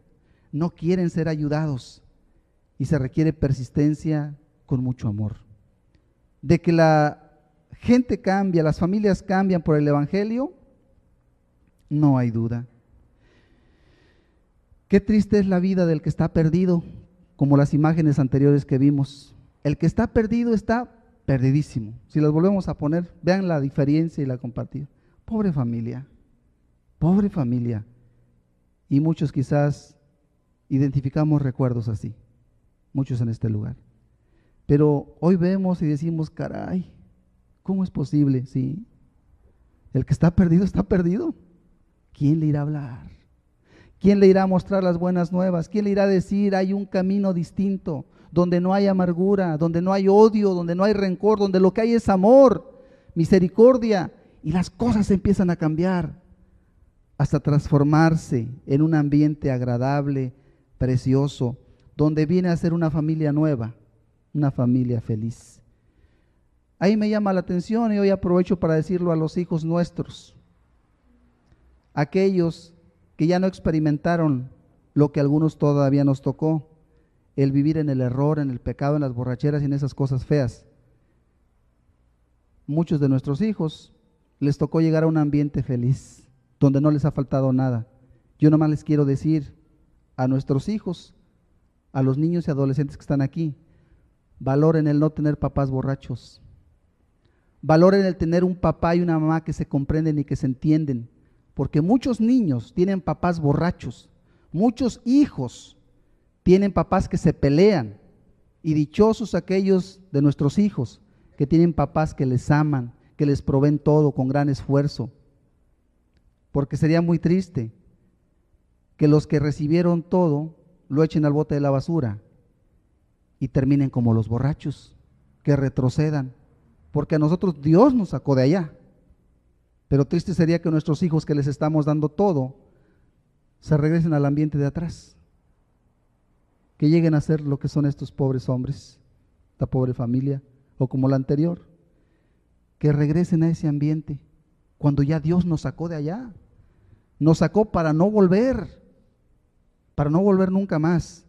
[SPEAKER 1] no quieren ser ayudados, y se requiere persistencia con mucho amor. De que la gente cambia, las familias cambian por el Evangelio, no hay duda. Qué triste es la vida del que está perdido, como las imágenes anteriores que vimos. El que está perdido está perdidísimo. Si los volvemos a poner, vean la diferencia y la compartida. Pobre familia, pobre familia. Y muchos quizás identificamos recuerdos así, muchos en este lugar. Pero hoy vemos y decimos, caray, ¿cómo es posible? Sí, el que está perdido está perdido. ¿Quién le irá a hablar? ¿Quién le irá a mostrar las buenas nuevas? ¿Quién le irá a decir hay un camino distinto, donde no hay amargura, donde no hay odio, donde no hay rencor, donde lo que hay es amor, misericordia, y las cosas empiezan a cambiar hasta transformarse en un ambiente agradable, precioso, donde viene a ser una familia nueva, una familia feliz? Ahí me llama la atención y hoy aprovecho para decirlo a los hijos nuestros, aquellos que ya no experimentaron lo que a algunos todavía nos tocó, el vivir en el error, en el pecado, en las borracheras y en esas cosas feas. Muchos de nuestros hijos les tocó llegar a un ambiente feliz, donde no les ha faltado nada. Yo nomás les quiero decir a nuestros hijos, a los niños y adolescentes que están aquí, valoren el no tener papás borrachos. Valoren el tener un papá y una mamá que se comprenden y que se entienden, porque muchos niños tienen papás borrachos, muchos hijos tienen papás que se pelean, y dichosos aquellos de nuestros hijos que tienen papás que les aman, que les proveen todo con gran esfuerzo, porque sería muy triste que los que recibieron todo lo echen al bote de la basura y terminen como los borrachos, que retrocedan, porque a nosotros Dios nos sacó de allá. Pero triste sería que nuestros hijos, que les estamos dando todo, se regresen al ambiente de atrás, que lleguen a ser lo que son estos pobres hombres, esta pobre familia, o como la anterior, que regresen a ese ambiente, cuando ya Dios nos sacó de allá, nos sacó para no volver nunca más.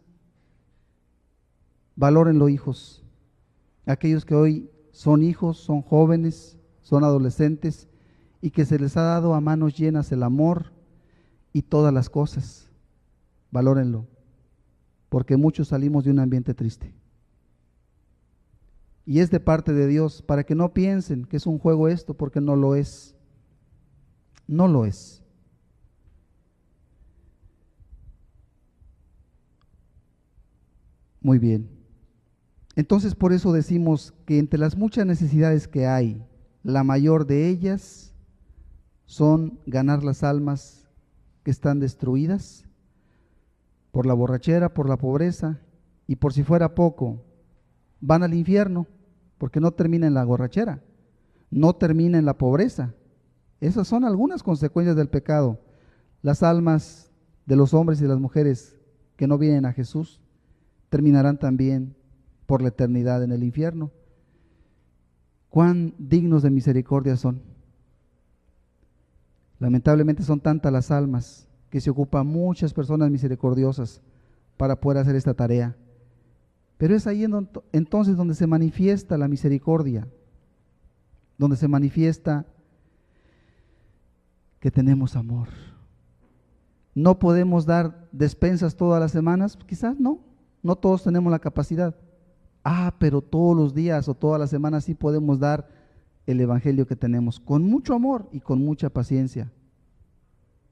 [SPEAKER 1] Valórenlo, hijos, aquellos que hoy son hijos, son jóvenes, son adolescentes, y que se les ha dado a manos llenas el amor y todas las cosas. Valórenlo, porque muchos salimos de un ambiente triste. Y es de parte de Dios, para que no piensen que es un juego esto, porque no lo es. No lo es. Muy bien. Entonces, por eso decimos que entre las muchas necesidades que hay, la mayor de ellas son ganar las almas que están destruidas por la borrachera, por la pobreza, y por si fuera poco, van al infierno, porque no termina en la borrachera, no termina en la pobreza. Esas son algunas consecuencias del pecado. Las almas de los hombres y de las mujeres que no vienen a Jesús terminarán también por la eternidad en el infierno. Cuán dignos de misericordia son. Lamentablemente son tantas las almas que se ocupan muchas personas misericordiosas para poder hacer esta tarea. Pero es ahí entonces donde se manifiesta la misericordia, donde se manifiesta que tenemos amor. No podemos dar despensas todas las semanas, quizás no todos tenemos la capacidad. Pero todos los días o todas las semanas sí podemos dar el evangelio que tenemos, con mucho amor y con mucha paciencia,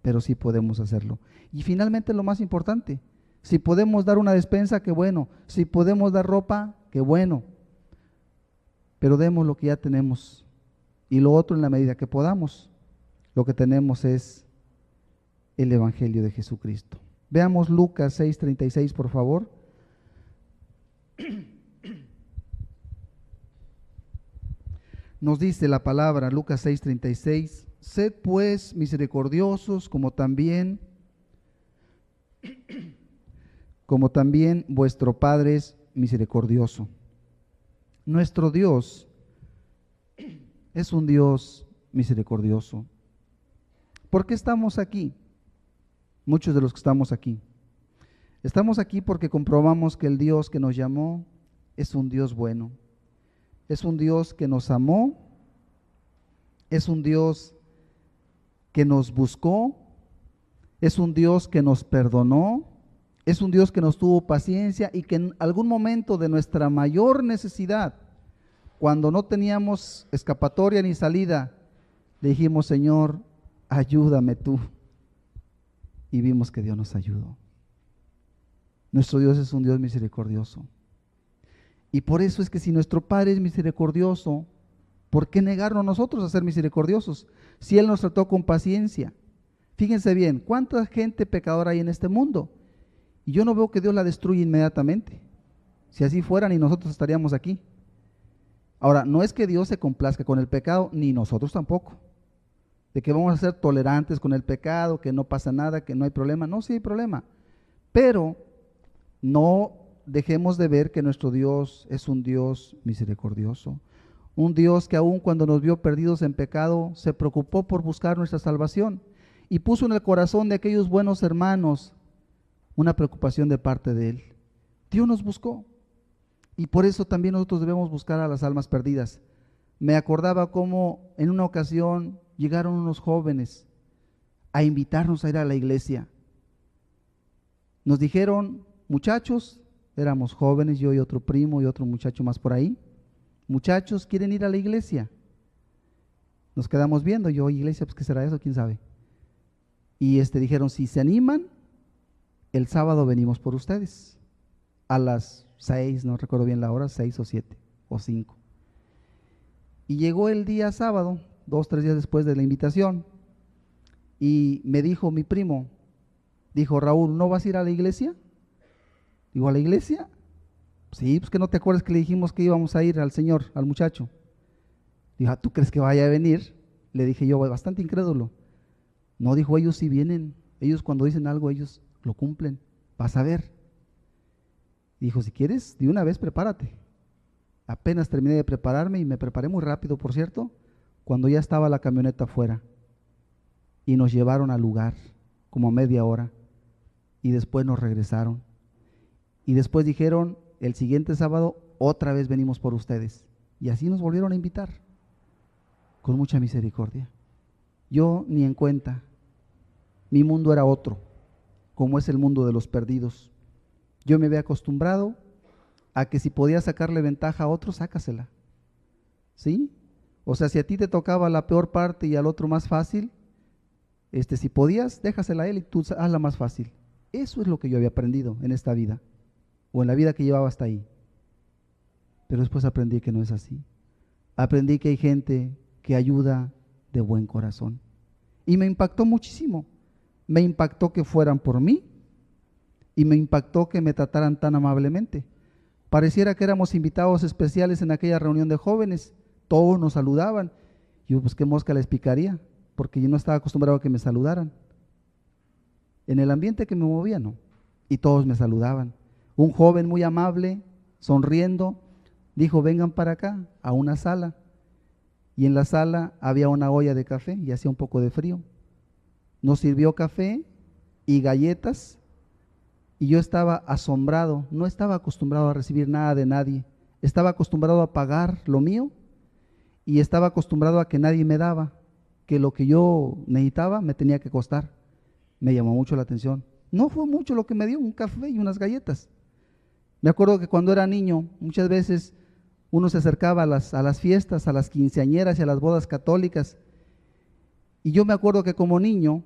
[SPEAKER 1] pero sí podemos hacerlo. Y finalmente lo más importante, si podemos dar una despensa, qué bueno, si podemos dar ropa, qué bueno, pero demos lo que ya tenemos, y lo otro en la medida que podamos. Lo que tenemos es el evangelio de Jesucristo. Veamos Lucas 6:36, por favor. Nos dice la palabra, Lucas 6:36, sed pues misericordiosos como también vuestro Padre es misericordioso. Nuestro Dios es un Dios misericordioso. ¿Por qué estamos aquí? Muchos de los que estamos aquí. Estamos aquí porque comprobamos que el Dios que nos llamó es un Dios bueno. Es un Dios que nos amó, es un Dios que nos buscó, es un Dios que nos perdonó, es un Dios que nos tuvo paciencia y que en algún momento de nuestra mayor necesidad, cuando no teníamos escapatoria ni salida, le dijimos, Señor, ayúdame tú. Y vimos que Dios nos ayudó. Nuestro Dios es un Dios misericordioso. Y por eso es que si nuestro Padre es misericordioso, ¿por qué negarnos nosotros a ser misericordiosos? Si Él nos trató con paciencia, Fíjense bien, ¿cuánta gente pecadora hay en este mundo? Y yo no veo que Dios la destruya inmediatamente. Si así fuera, ni nosotros estaríamos aquí. Ahora, no es que Dios se complazca con el pecado, ni nosotros tampoco. De que vamos a ser tolerantes con el pecado, que no pasa nada, que no hay problema. No, sí hay problema. Pero no dejemos de ver que nuestro Dios es un Dios misericordioso. Un Dios que aun cuando nos vio perdidos en pecado, se preocupó por buscar nuestra salvación y puso en el corazón de aquellos buenos hermanos una preocupación de parte de Él. Dios nos buscó y por eso también nosotros debemos buscar a las almas perdidas. Me acordaba cómo en una ocasión llegaron unos jóvenes a invitarnos a ir a la iglesia. Nos dijeron, muchachos, éramos jóvenes, yo y otro primo y otro muchacho más por ahí. Muchachos, ¿quieren ir a la iglesia? Nos quedamos viendo, yo, iglesia, pues ¿qué será eso? ¿Quién sabe? Y dijeron, si se animan, el sábado venimos por ustedes. A las 6, no recuerdo bien la hora, 6 o 7 o 5. Y llegó el día sábado, 2, 3 días después de la invitación, y me dijo mi primo, dijo, Raúl, ¿no vas a ir a la iglesia? Digo, ¿a la iglesia? Sí, pues que no te acuerdas que le dijimos que íbamos a ir al señor, al muchacho. Dijo, ¿tú crees que vaya a venir? Le dije yo, bastante incrédulo. No, dijo, ellos sí vienen, ellos cuando dicen algo, ellos lo cumplen, vas a ver. Dijo, si quieres, de una vez prepárate. Apenas terminé de prepararme y me preparé muy rápido, por cierto, cuando ya estaba la camioneta afuera. Y nos llevaron al lugar, como media hora, y después nos regresaron. Y después dijeron, el siguiente sábado otra vez venimos por ustedes. Y así nos volvieron a invitar, con mucha misericordia. Yo ni en cuenta, mi mundo era otro, como es el mundo de los perdidos. Yo me había acostumbrado a que si podía sacarle ventaja a otro, sácasela. ¿Sí? O sea, si a ti te tocaba la peor parte y al otro más fácil, si podías, déjasela a él y tú hazla más fácil. Eso es lo que yo había aprendido en esta vida, o en la vida que llevaba hasta ahí. Pero después aprendí que no es así. Aprendí que hay gente que ayuda de buen corazón. Y me impactó muchísimo. Me impactó que fueran por mí y me impactó que me trataran tan amablemente. Pareciera que éramos invitados especiales en aquella reunión de jóvenes. Todos nos saludaban. Yo, pues qué mosca les picaría, porque yo no estaba acostumbrado a que me saludaran. En el ambiente que me movía, no. Y todos me saludaban. Un joven muy amable, sonriendo, dijo, vengan para acá, a una sala. Y en la sala había una olla de café y hacía un poco de frío. Nos sirvió café y galletas y yo estaba asombrado, no estaba acostumbrado a recibir nada de nadie, estaba acostumbrado a pagar lo mío y estaba acostumbrado a que nadie me daba, que lo que yo necesitaba me tenía que costar. Me llamó mucho la atención. No fue mucho lo que me dio, un café y unas galletas. Me acuerdo que cuando era niño, muchas veces uno se acercaba a las fiestas, a las quinceañeras y a las bodas católicas. Y yo me acuerdo que como niño,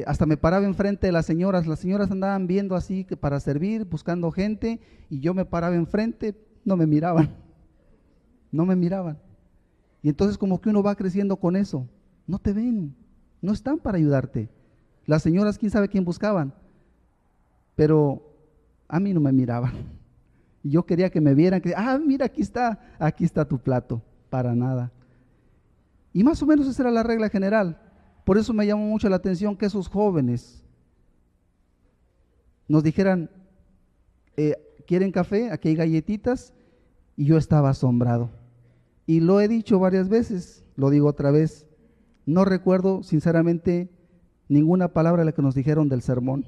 [SPEAKER 1] hasta me paraba enfrente de las señoras andaban viendo así que para servir, buscando gente, y yo me paraba enfrente, no me miraban. Y entonces como que uno va creciendo con eso, no te ven, no están para ayudarte. Las señoras, quién sabe quién buscaban, pero a mí no me miraban. Y yo quería que me vieran, que, mira, aquí está tu plato, para nada. Y más o menos esa era la regla general. Por eso me llamó mucho la atención que esos jóvenes nos dijeran, ¿quieren café? Aquí hay galletitas. Y yo estaba asombrado. Y lo he dicho varias veces, lo digo otra vez, no recuerdo sinceramente ninguna palabra de la que nos dijeron del sermón.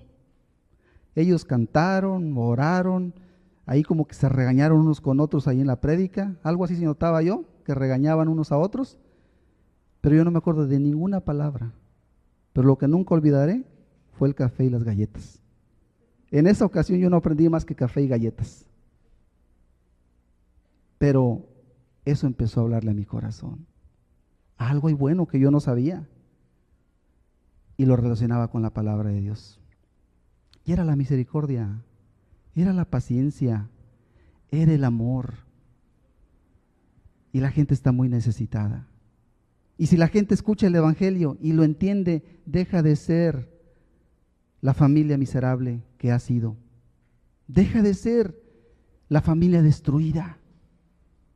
[SPEAKER 1] Ellos cantaron, oraron, ahí como que se regañaron unos con otros ahí en la prédica, algo así se notaba yo, que regañaban unos a otros. Pero yo no me acuerdo de ninguna palabra. Pero lo que nunca olvidaré fue el café y las galletas. En esa ocasión yo no aprendí más que café y galletas. Pero eso empezó a hablarle a mi corazón. Algo y bueno que yo no sabía. Y lo relacionaba con la palabra de Dios. Y era la misericordia, era la paciencia, era el amor. Y la gente está muy necesitada. Y si la gente escucha el Evangelio y lo entiende, deja de ser la familia miserable que ha sido. Deja de ser la familia destruida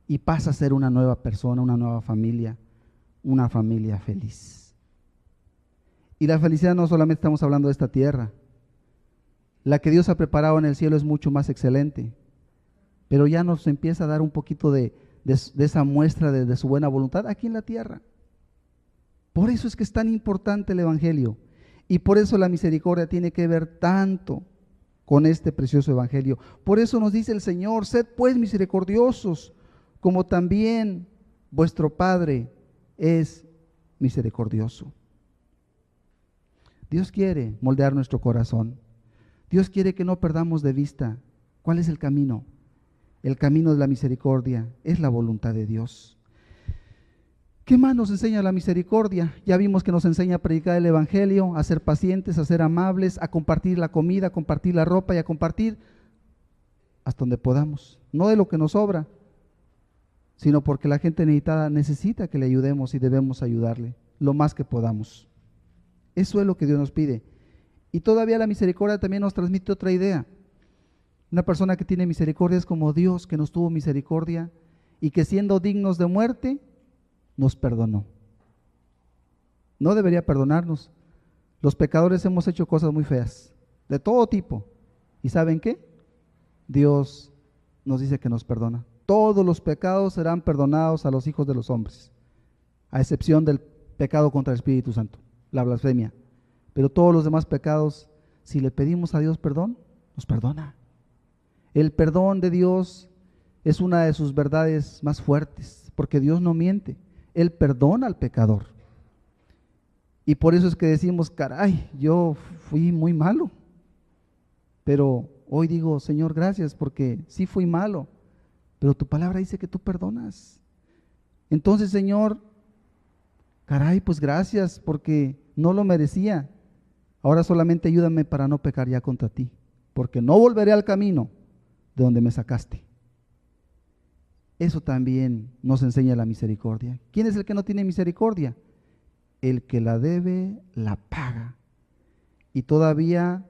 [SPEAKER 1] y pasa a ser una nueva persona, una nueva familia, una familia feliz. Y la felicidad no solamente estamos hablando de esta tierra. La que Dios ha preparado en el cielo es mucho más excelente, pero ya nos empieza a dar un poquito de esa muestra de su buena voluntad aquí en la tierra. Por eso es que es tan importante el Evangelio y por eso la misericordia tiene que ver tanto con este precioso Evangelio. Por eso nos dice el Señor: sed pues misericordiosos, como también vuestro Padre es misericordioso. Dios quiere moldear nuestro corazón. Dios quiere que no perdamos de vista cuál es el camino. El camino de la misericordia es la voluntad de Dios. ¿Qué más nos enseña la misericordia? Ya vimos que nos enseña a predicar el Evangelio, a ser pacientes, a ser amables, a compartir la comida, a compartir la ropa y a compartir hasta donde podamos. No de lo que nos sobra, sino porque la gente necesitada necesita que le ayudemos y debemos ayudarle lo más que podamos. Eso es lo que Dios nos pide. Y todavía la misericordia también nos transmite otra idea. Una persona que tiene misericordia es como Dios, que nos tuvo misericordia y que siendo dignos de muerte, nos perdonó. No debería perdonarnos. Los pecadores hemos hecho cosas muy feas, de todo tipo. ¿Y saben qué? Dios nos dice que nos perdona. Todos los pecados serán perdonados a los hijos de los hombres, a excepción del pecado contra el Espíritu Santo, la blasfemia. Pero todos los demás pecados, si le pedimos a Dios perdón, nos perdona. El perdón de Dios es una de sus verdades más fuertes, porque Dios no miente. Él perdona al pecador. Y por eso es que decimos: caray, yo fui muy malo. Pero hoy digo: Señor, gracias, porque sí fui malo, pero tu palabra dice que tú perdonas. Entonces, Señor, caray, pues gracias, porque no lo merecía. Ahora solamente ayúdame para no pecar ya contra ti, porque no volveré al camino de donde me sacaste. Eso también nos enseña la misericordia. ¿Quién es el que no tiene misericordia? El que la debe, la paga. Y todavía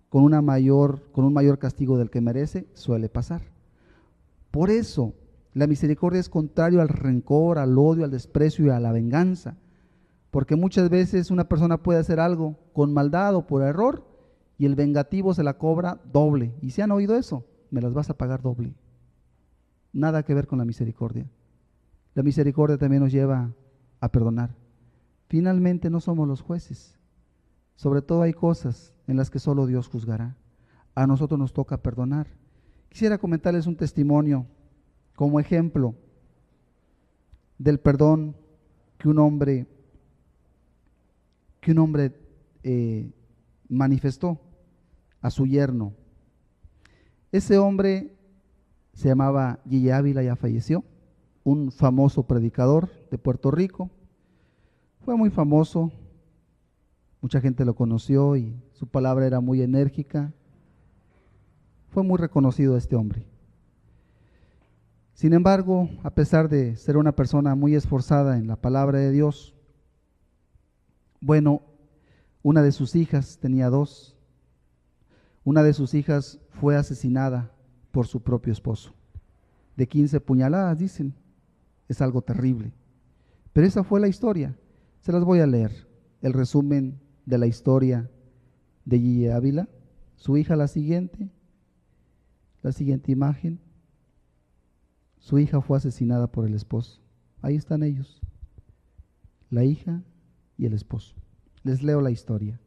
[SPEAKER 1] con un mayor castigo del que merece, suele pasar. Por eso, la misericordia es contrario al rencor, al odio, al desprecio y a la venganza. Porque muchas veces una persona puede hacer algo con maldad o por error y el vengativo se la cobra doble. ¿Y si han oído eso? Me las vas a pagar doble. Nada que ver con la misericordia. La misericordia también nos lleva a perdonar. Finalmente no somos los jueces. Sobre todo hay cosas en las que solo Dios juzgará. A nosotros nos toca perdonar. Quisiera comentarles un testimonio como ejemplo del perdón que un hombre manifestó a su yerno. Ese hombre se llamaba Gille Ávila, ya falleció, un famoso predicador de Puerto Rico. Fue muy famoso, mucha gente lo conoció y su palabra era muy enérgica. Fue muy reconocido este hombre. Sin embargo, a pesar de ser una persona muy esforzada en la palabra de Dios, bueno, una de sus hijas, tenía dos, una de sus hijas fue asesinada por su propio esposo, de 15 puñaladas, dicen. Es algo terrible. Pero esa fue la historia. Se las voy a leer, el resumen de la historia de Gille Ávila. Su hija, la siguiente imagen. Su hija fue asesinada por el esposo. Ahí están ellos, la hija y el esposo. Les leo la historia.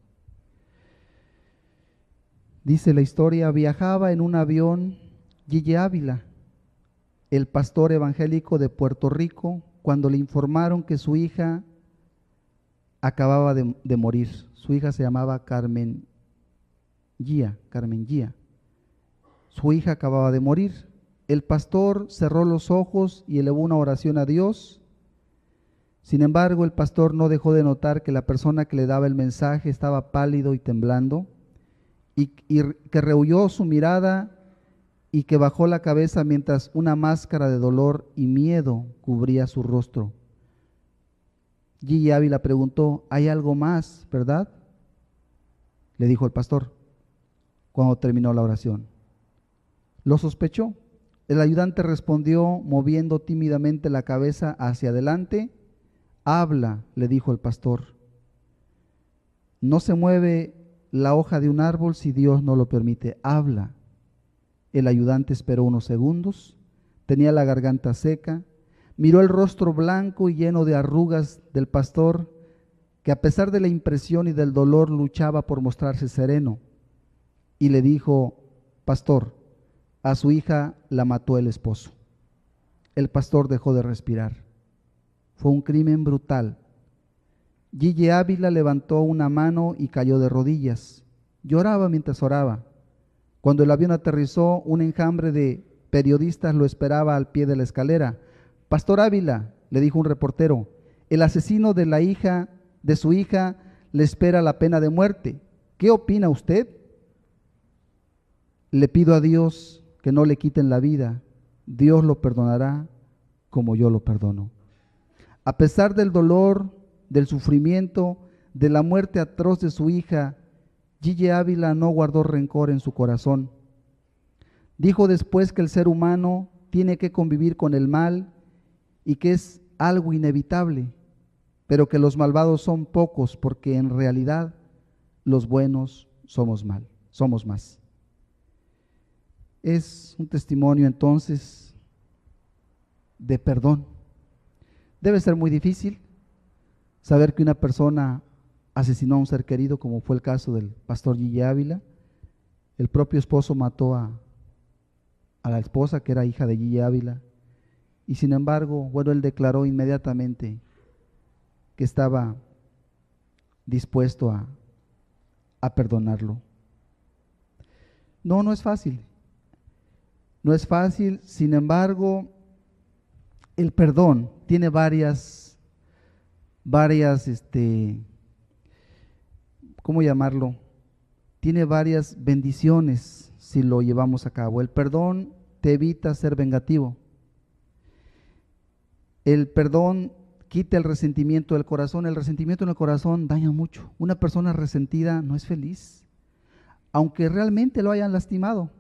[SPEAKER 1] Dice la historia: viajaba en un avión Gille Ávila, el pastor evangélico de Puerto Rico, cuando le informaron que su hija acababa de morir. Su hija se llamaba Carmen Gia. Su hija acababa de morir. El pastor cerró los ojos y elevó una oración a Dios. Sin embargo, el pastor no dejó de notar que la persona que le daba el mensaje estaba pálido y temblando, y que rehuyó su mirada y que bajó la cabeza mientras una máscara de dolor y miedo cubría su rostro. Gigi Ávila preguntó, ¿hay algo más, verdad? Le dijo el pastor cuando terminó la oración. Lo sospechó. El ayudante respondió moviendo tímidamente la cabeza hacia adelante. Habla, le dijo el pastor. No se mueve la hoja de un árbol si Dios no lo permite. Habla. El ayudante esperó unos segundos. Tenía la garganta seca. Miró el rostro blanco y lleno de arrugas del pastor, que a pesar de la impresión y del dolor luchaba por mostrarse sereno. Y le dijo, pastor, a su hija la mató el esposo. El pastor dejó de respirar. Fue un crimen brutal. Gigi Ávila levantó una mano y cayó de rodillas. Lloraba mientras oraba. Cuando el avión aterrizó, un enjambre de periodistas lo esperaba al pie de la escalera. Pastor Ávila, le dijo un reportero, el asesino de su hija le espera la pena de muerte. ¿Qué opina usted? Le pido a Dios que no le quiten la vida. Dios lo perdonará como yo lo perdono. A pesar del dolor, del sufrimiento, de la muerte atroz de su hija, Gigi Ávila no guardó rencor en su corazón. Dijo después que el ser humano tiene que convivir con el mal y que es algo inevitable, pero que los malvados son pocos porque en realidad los buenos somos más. Es un testimonio entonces de perdón. Debe ser muy difícil saber que una persona asesinó a un ser querido, como fue el caso del pastor Gigi Ávila. El propio esposo mató a la esposa, que era hija de Gigi Ávila, y sin embargo, bueno, él declaró inmediatamente que estaba dispuesto a perdonarlo. No es fácil. No es fácil, sin embargo, el perdón tiene varias, ¿cómo llamarlo? Tiene varias bendiciones si lo llevamos a cabo. El perdón te evita ser vengativo. El perdón quita el resentimiento del corazón. El resentimiento en el corazón daña mucho. Una persona resentida no es feliz, aunque realmente lo hayan lastimado,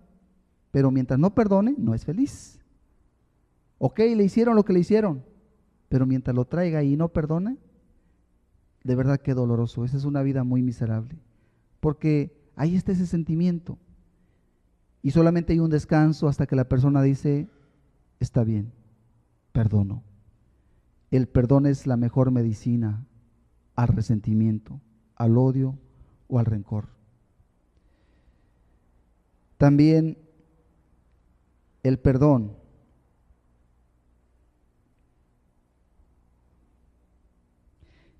[SPEAKER 1] pero mientras no perdone, no es feliz. Ok, le hicieron lo que le hicieron, pero mientras lo traiga y no perdone, de verdad que doloroso. Esa es una vida muy miserable, porque ahí está ese sentimiento y solamente hay un descanso hasta que la persona dice, está bien, perdono. El perdón es la mejor medicina al resentimiento, al odio o al rencor. También el perdón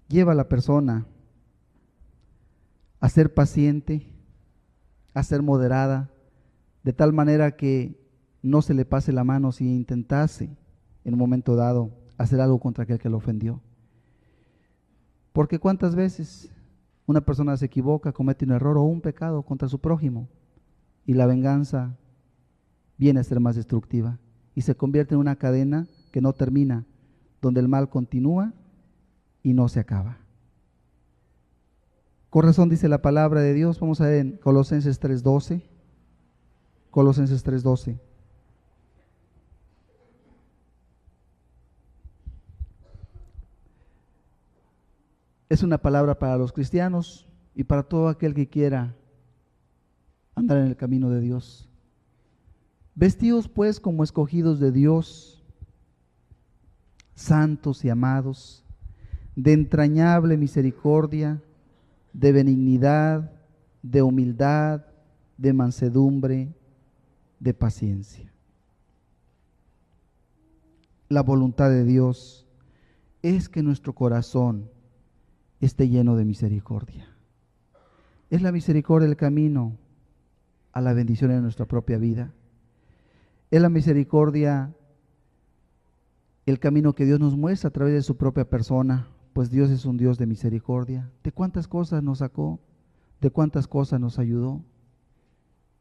[SPEAKER 1] lleva a la persona a ser paciente, a ser moderada, de tal manera que no se le pase la mano si intentase en un momento dado hacer algo contra aquel que lo ofendió. Porque cuántas veces una persona se equivoca, comete un error o un pecado contra su prójimo y la venganza viene a ser más destructiva y se convierte en una cadena que no termina, donde el mal continúa y no se acaba. Con razón dice la palabra de Dios, vamos a ver en Colosenses 3:12. Colosenses 3:12. Es una palabra para los cristianos y para todo aquel que quiera andar en el camino de Dios. Vestidos pues como escogidos de Dios, santos y amados, de entrañable misericordia, de benignidad, de humildad, de mansedumbre, de paciencia. La voluntad de Dios es que nuestro corazón esté lleno de misericordia. Es la misericordia el camino a la bendición en nuestra propia vida. Es la misericordia el camino que Dios nos muestra a través de su propia persona, pues Dios es un Dios de misericordia. ¿De cuántas cosas nos sacó? ¿De cuántas cosas nos ayudó?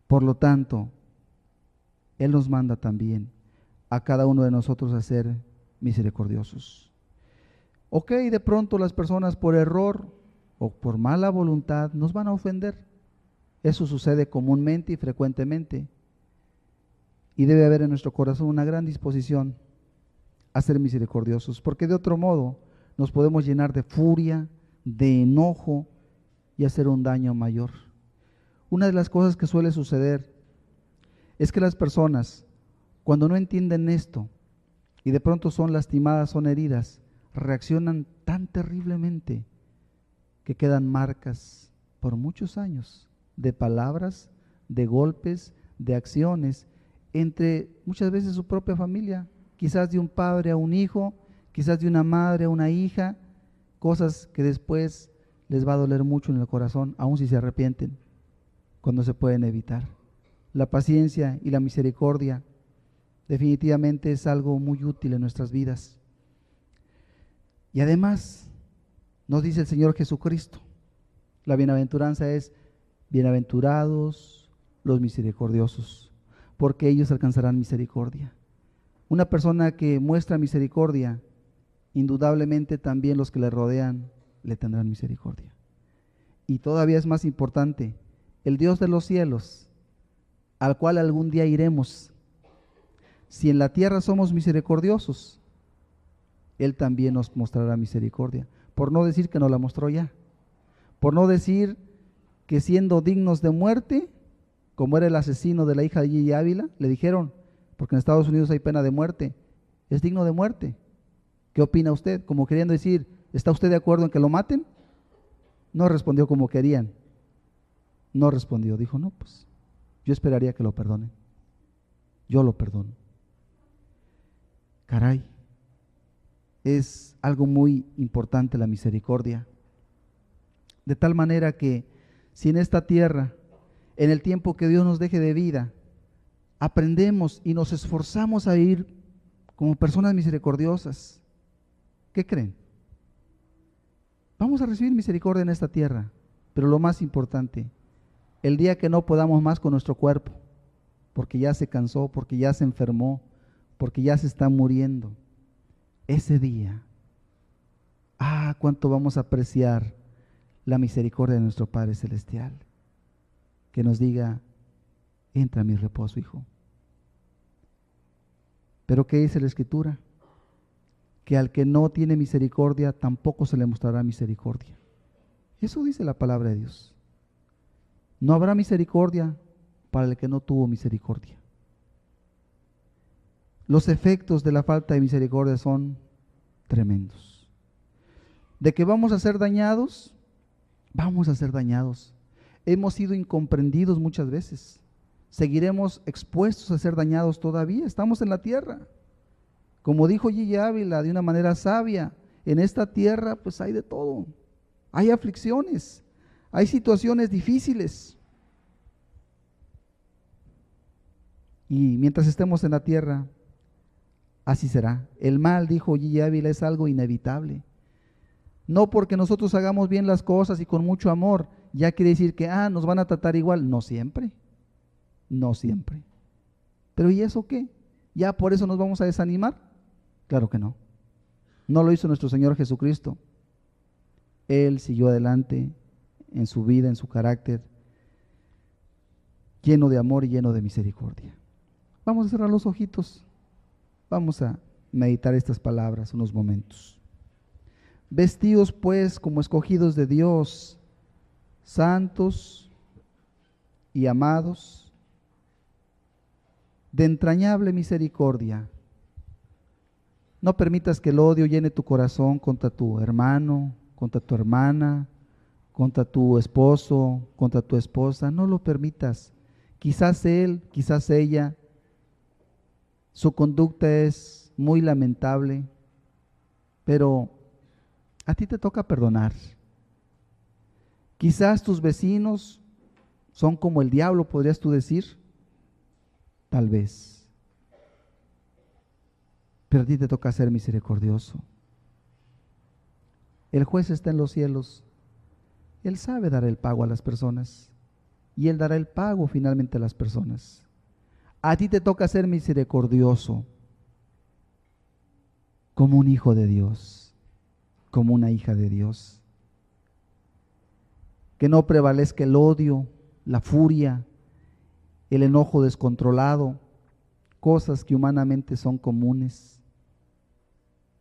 [SPEAKER 1] Por lo tanto, Él nos manda también a cada uno de nosotros a ser misericordiosos. Ok, de pronto las personas por error o por mala voluntad nos van a ofender. Eso sucede comúnmente y frecuentemente. Y debe haber en nuestro corazón una gran disposición a ser misericordiosos, porque de otro modo nos podemos llenar de furia, de enojo y hacer un daño mayor. Una de las cosas que suele suceder es que las personas, cuando no entienden esto y de pronto son lastimadas, son heridas, reaccionan tan terriblemente que quedan marcas por muchos años de palabras, de golpes, de acciones, entre muchas veces su propia familia, quizás de un padre a un hijo, quizás de una madre a una hija, cosas que después les va a doler mucho en el corazón, aun si se arrepienten, cuando se pueden evitar. La paciencia y la misericordia definitivamente es algo muy útil en nuestras vidas. Y además, nos dice el Señor Jesucristo, la bienaventuranza es: bienaventurados los misericordiosos, porque ellos alcanzarán misericordia. Una persona que muestra misericordia, indudablemente también los que le rodean le tendrán misericordia. Y todavía es más importante, el Dios de los cielos, al cual algún día iremos, si en la tierra somos misericordiosos, Él también nos mostrará misericordia. Por no decir que nos la mostró ya. Por no decir que siendo dignos de muerte, como era el asesino de la hija de Gigi Ávila, le dijeron, porque en Estados Unidos hay pena de muerte, es digno de muerte. ¿Qué opina usted? Como queriendo decir, ¿está usted de acuerdo en que lo maten? No respondió como querían. No respondió, dijo, no, pues yo esperaría que lo perdonen. Yo lo perdono. Caray, es algo muy importante la misericordia. De tal manera que si en esta tierra, en el tiempo que Dios nos deje de vida, aprendemos y nos esforzamos a vivir como personas misericordiosas, ¿qué creen? Vamos a recibir misericordia en esta tierra, pero lo más importante, el día que no podamos más con nuestro cuerpo, porque ya se cansó, porque ya se enfermó, porque ya se está muriendo, ese día, cuánto vamos a apreciar la misericordia de nuestro Padre Celestial, que nos diga, entra a mi reposo, hijo. Pero ¿qué dice la Escritura? Que al que no tiene misericordia, tampoco se le mostrará misericordia. Eso dice la palabra de Dios. No habrá misericordia para el que no tuvo misericordia. Los efectos de la falta de misericordia son tremendos. De que vamos a ser dañados, vamos a ser dañados. Hemos sido incomprendidos muchas veces. Seguiremos expuestos a ser dañados todavía. Estamos en la tierra. Como dijo Gigi Ávila de una manera sabia, en esta tierra pues hay de todo. Hay aflicciones, hay situaciones difíciles. Y mientras estemos en la tierra, así será. El mal, dijo Gigi Ávila, es algo inevitable. No porque nosotros hagamos bien las cosas y con mucho amor, ya quiere decir que nos van a tratar igual. No siempre. No siempre. Pero ¿y eso qué? ¿Ya por eso nos vamos a desanimar? Claro que no. No lo hizo nuestro Señor Jesucristo. Él siguió adelante en su vida, en su carácter, lleno de amor y lleno de misericordia. Vamos a cerrar los ojitos. Vamos a meditar estas palabras unos momentos. Vestidos pues como escogidos de Dios, santos y amados, de entrañable misericordia. No permitas que el odio llene tu corazón contra tu hermano, contra tu hermana, contra tu esposo, contra tu esposa. No lo permitas. Quizás él, quizás ella, su conducta es muy lamentable, pero a ti te toca perdonar. Quizás tus vecinos son como el diablo, podrías tú decir. Tal vez. Pero a ti te toca ser misericordioso. El juez está en los cielos. Él sabe dar el pago a las personas. Y Él dará el pago finalmente a las personas. A ti te toca ser misericordioso como un hijo de Dios. como una hija de Dios. Que no prevalezca el odio, la furia, el enojo descontrolado, cosas que humanamente son comunes,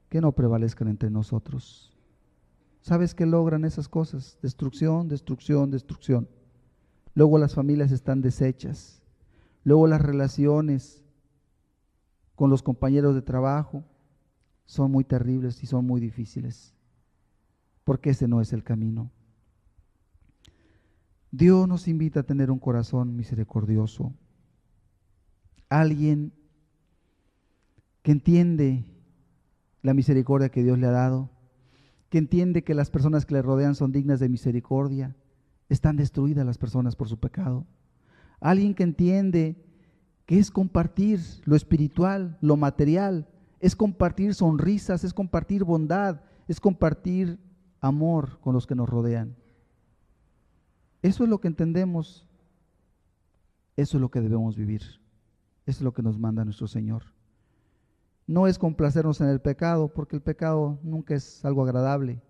[SPEAKER 1] que no prevalezcan entre nosotros. ¿Sabes qué logran esas cosas? Destrucción, destrucción, destrucción. Luego las familias están deshechas. Luego las relaciones con los compañeros de trabajo son muy terribles y son muy difíciles, porque ese no es el camino. Dios nos invita a tener un corazón misericordioso, alguien que entiende la misericordia que Dios le ha dado, que entiende que las personas que le rodean son dignas de misericordia. Están destruidas las personas por su pecado. Alguien que entiende que es compartir lo espiritual, lo material, es compartir sonrisas, es compartir bondad, es compartir amor con los que nos rodean. Eso es lo que entendemos, eso es lo que debemos vivir, eso es lo que nos manda nuestro Señor. No es complacernos en el pecado, porque el pecado nunca es algo agradable.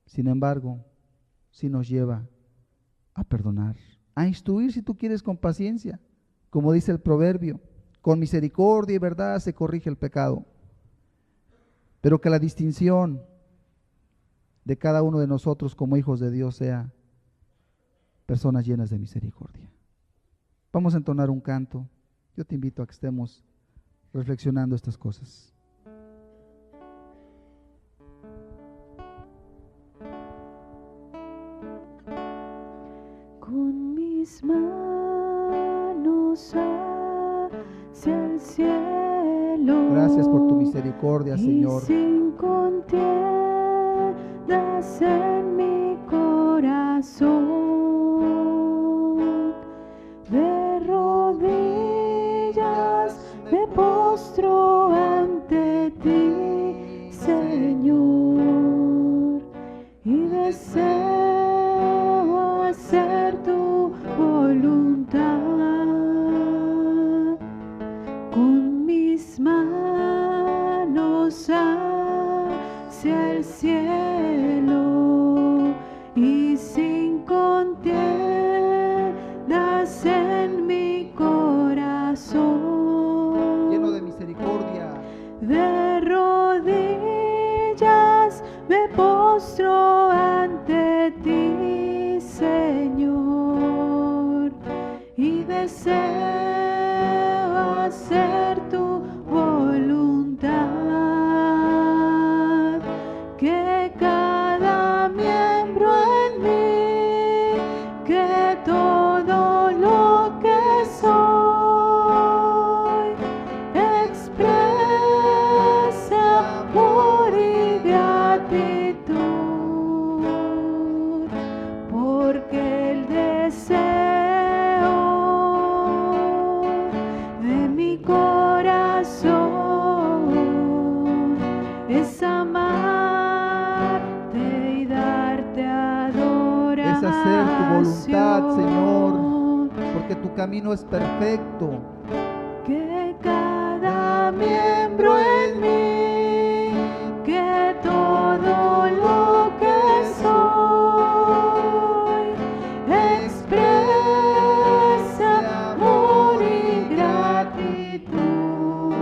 [SPEAKER 1] Sin embargo, sí nos lleva a perdonar, a instruir si tú quieres con paciencia, como dice el proverbio, con misericordia y verdad se corrige el pecado. Pero que la distinción de cada uno de nosotros como hijos de Dios sea personas llenas de misericordia. Vamos a entonar un canto. Yo te invito a que estemos reflexionando estas cosas.
[SPEAKER 4] Con mis manos hacia el cielo.
[SPEAKER 1] Gracias por tu misericordia, Señor.
[SPEAKER 4] Y sin contiendas en mi corazón, de rodillas me postro ante ti, Señor, y deseo hacer tu voluntad. Con mis manos hacia el cielo y sin contiendas en mi corazón,
[SPEAKER 1] Lleno de misericordia.
[SPEAKER 4] de rodillas me postro ante ti, Señor, y deseo hacer tu voluntad. Que cada miembro en mí, que todo lo que soy, exprese amor y gratitud, porque el deseo de mi corazón es amarte y darte adoración.
[SPEAKER 1] Es hacer tu voluntad, Señor, porque tu camino es perfecto.
[SPEAKER 4] Que cada miembro en mí, que todo lo que soy, exprese amor y gratitud,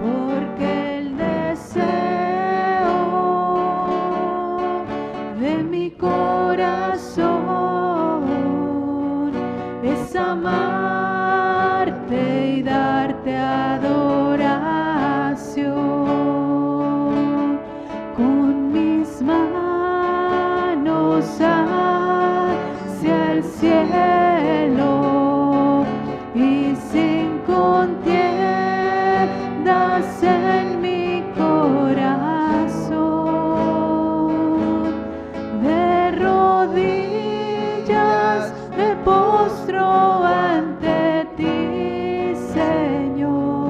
[SPEAKER 4] porque el deseo de mi corazón es amarte y darte adoración. Con mis manos hacia el cielo y sin contiendas en mi corazón, de rodillas me postro ante ti, Señor,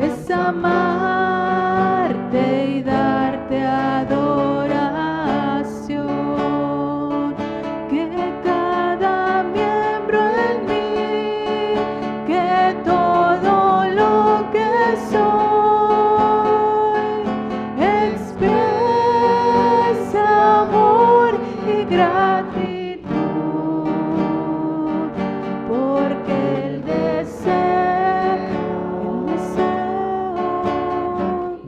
[SPEAKER 4] es amarte y darte adoración. Que cada miembro en mí, que todo lo que soy, expresa amor y gratitud, porque el deseo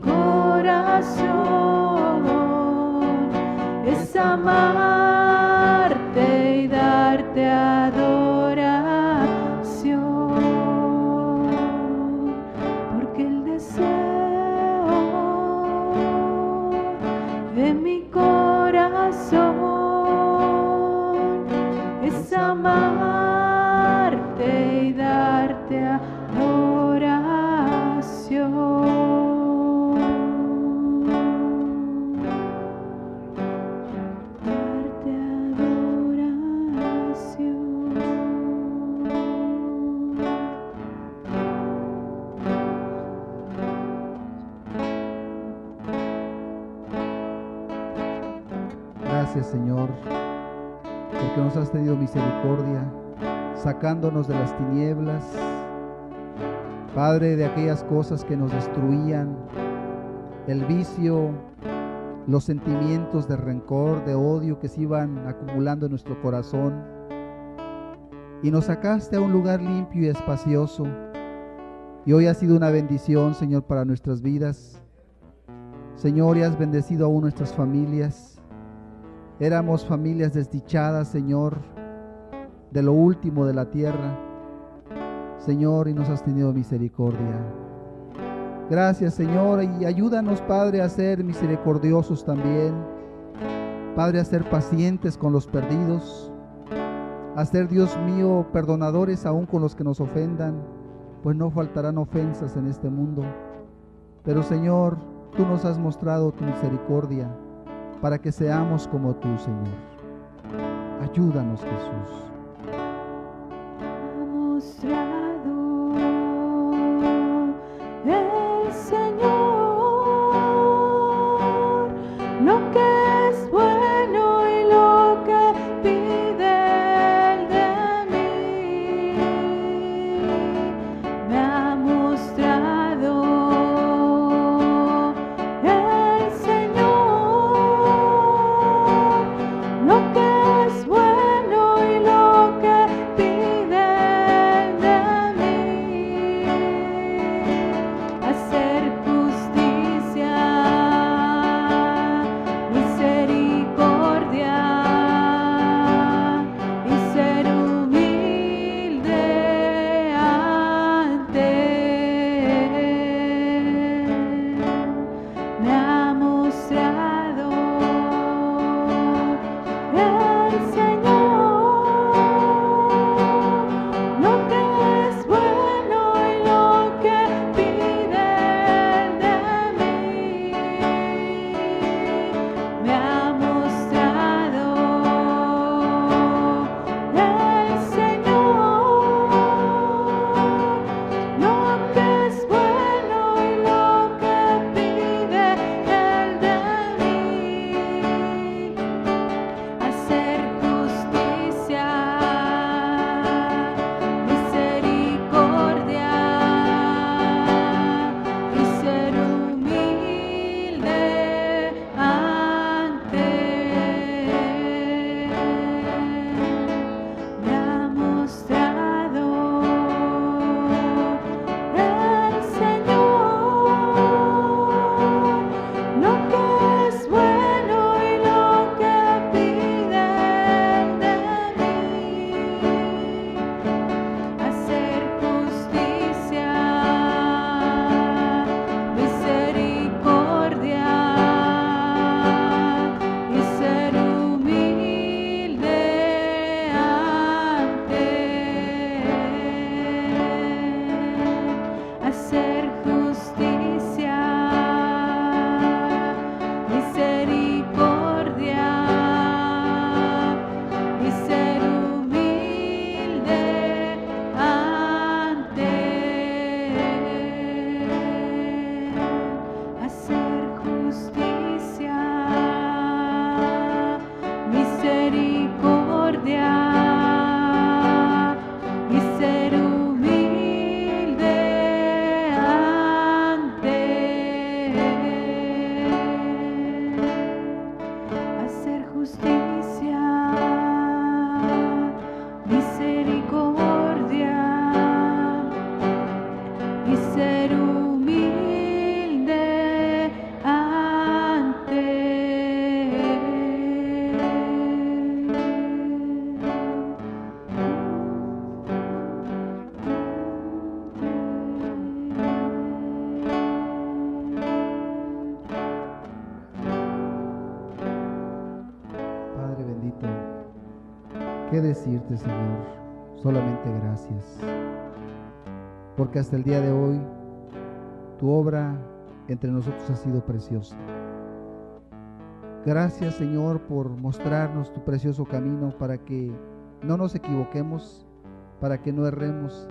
[SPEAKER 4] corazón es amarte y darte adoración, porque el deseo de mi corazón es amarte y darte adoración. Darte adoración.
[SPEAKER 1] Gracias, Señor, porque nos has tenido misericordia, sacándonos de las tinieblas, Padre, de aquellas cosas que nos destruían, el vicio, los sentimientos de rencor, de odio que se iban acumulando en nuestro corazón, y nos sacaste a un lugar limpio y espacioso. Y hoy ha sido una bendición, Señor, para nuestras vidas. Señor, y has bendecido aún nuestras familias. Éramos familias desdichadas, Señor, de lo último de la tierra, Señor, y nos has tenido misericordia. Gracias, Señor, y ayúdanos, Padre, a ser misericordiosos también. Padre, a ser pacientes con los perdidos, a ser, Dios mío, perdonadores aún con los que nos ofendan, pues no faltarán ofensas en este mundo. Pero, Señor, tú nos has mostrado tu misericordia para que seamos como tú, Señor. Ayúdanos, Jesús.
[SPEAKER 4] Ha mostrado el Señor lo que es bueno y lo que pide Él de mí. Me ha mostrado el Señor lo que es bueno y lo que pide Él de
[SPEAKER 1] ¿Qué decirte, Señor? Solamente gracias. Porque hasta el día de hoy, tu obra entre nosotros ha sido preciosa. Gracias, Señor, por mostrarnos tu precioso camino para que no nos equivoquemos, para que no erremos,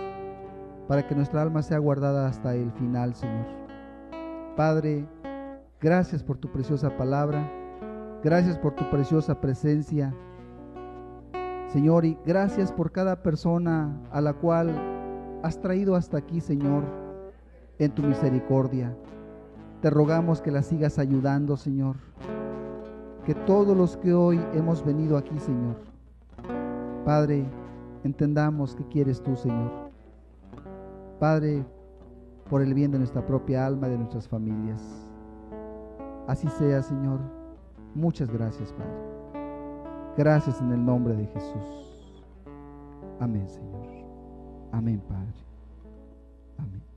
[SPEAKER 1] para que nuestra alma sea guardada hasta el final, Señor. Padre, gracias por tu preciosa palabra, gracias por tu preciosa presencia, Señor, y gracias por cada persona a la cual has traído hasta aquí, Señor, en tu misericordia. Te rogamos que la sigas ayudando, Señor, que todos los que hoy hemos venido aquí, Señor, Padre, entendamos que quieres tú, Señor. Padre, por el bien de nuestra propia alma y de nuestras familias. Así sea, Señor. Muchas gracias, Padre. Gracias en el nombre de Jesús. Amén, Señor. Amén, Padre. Amén.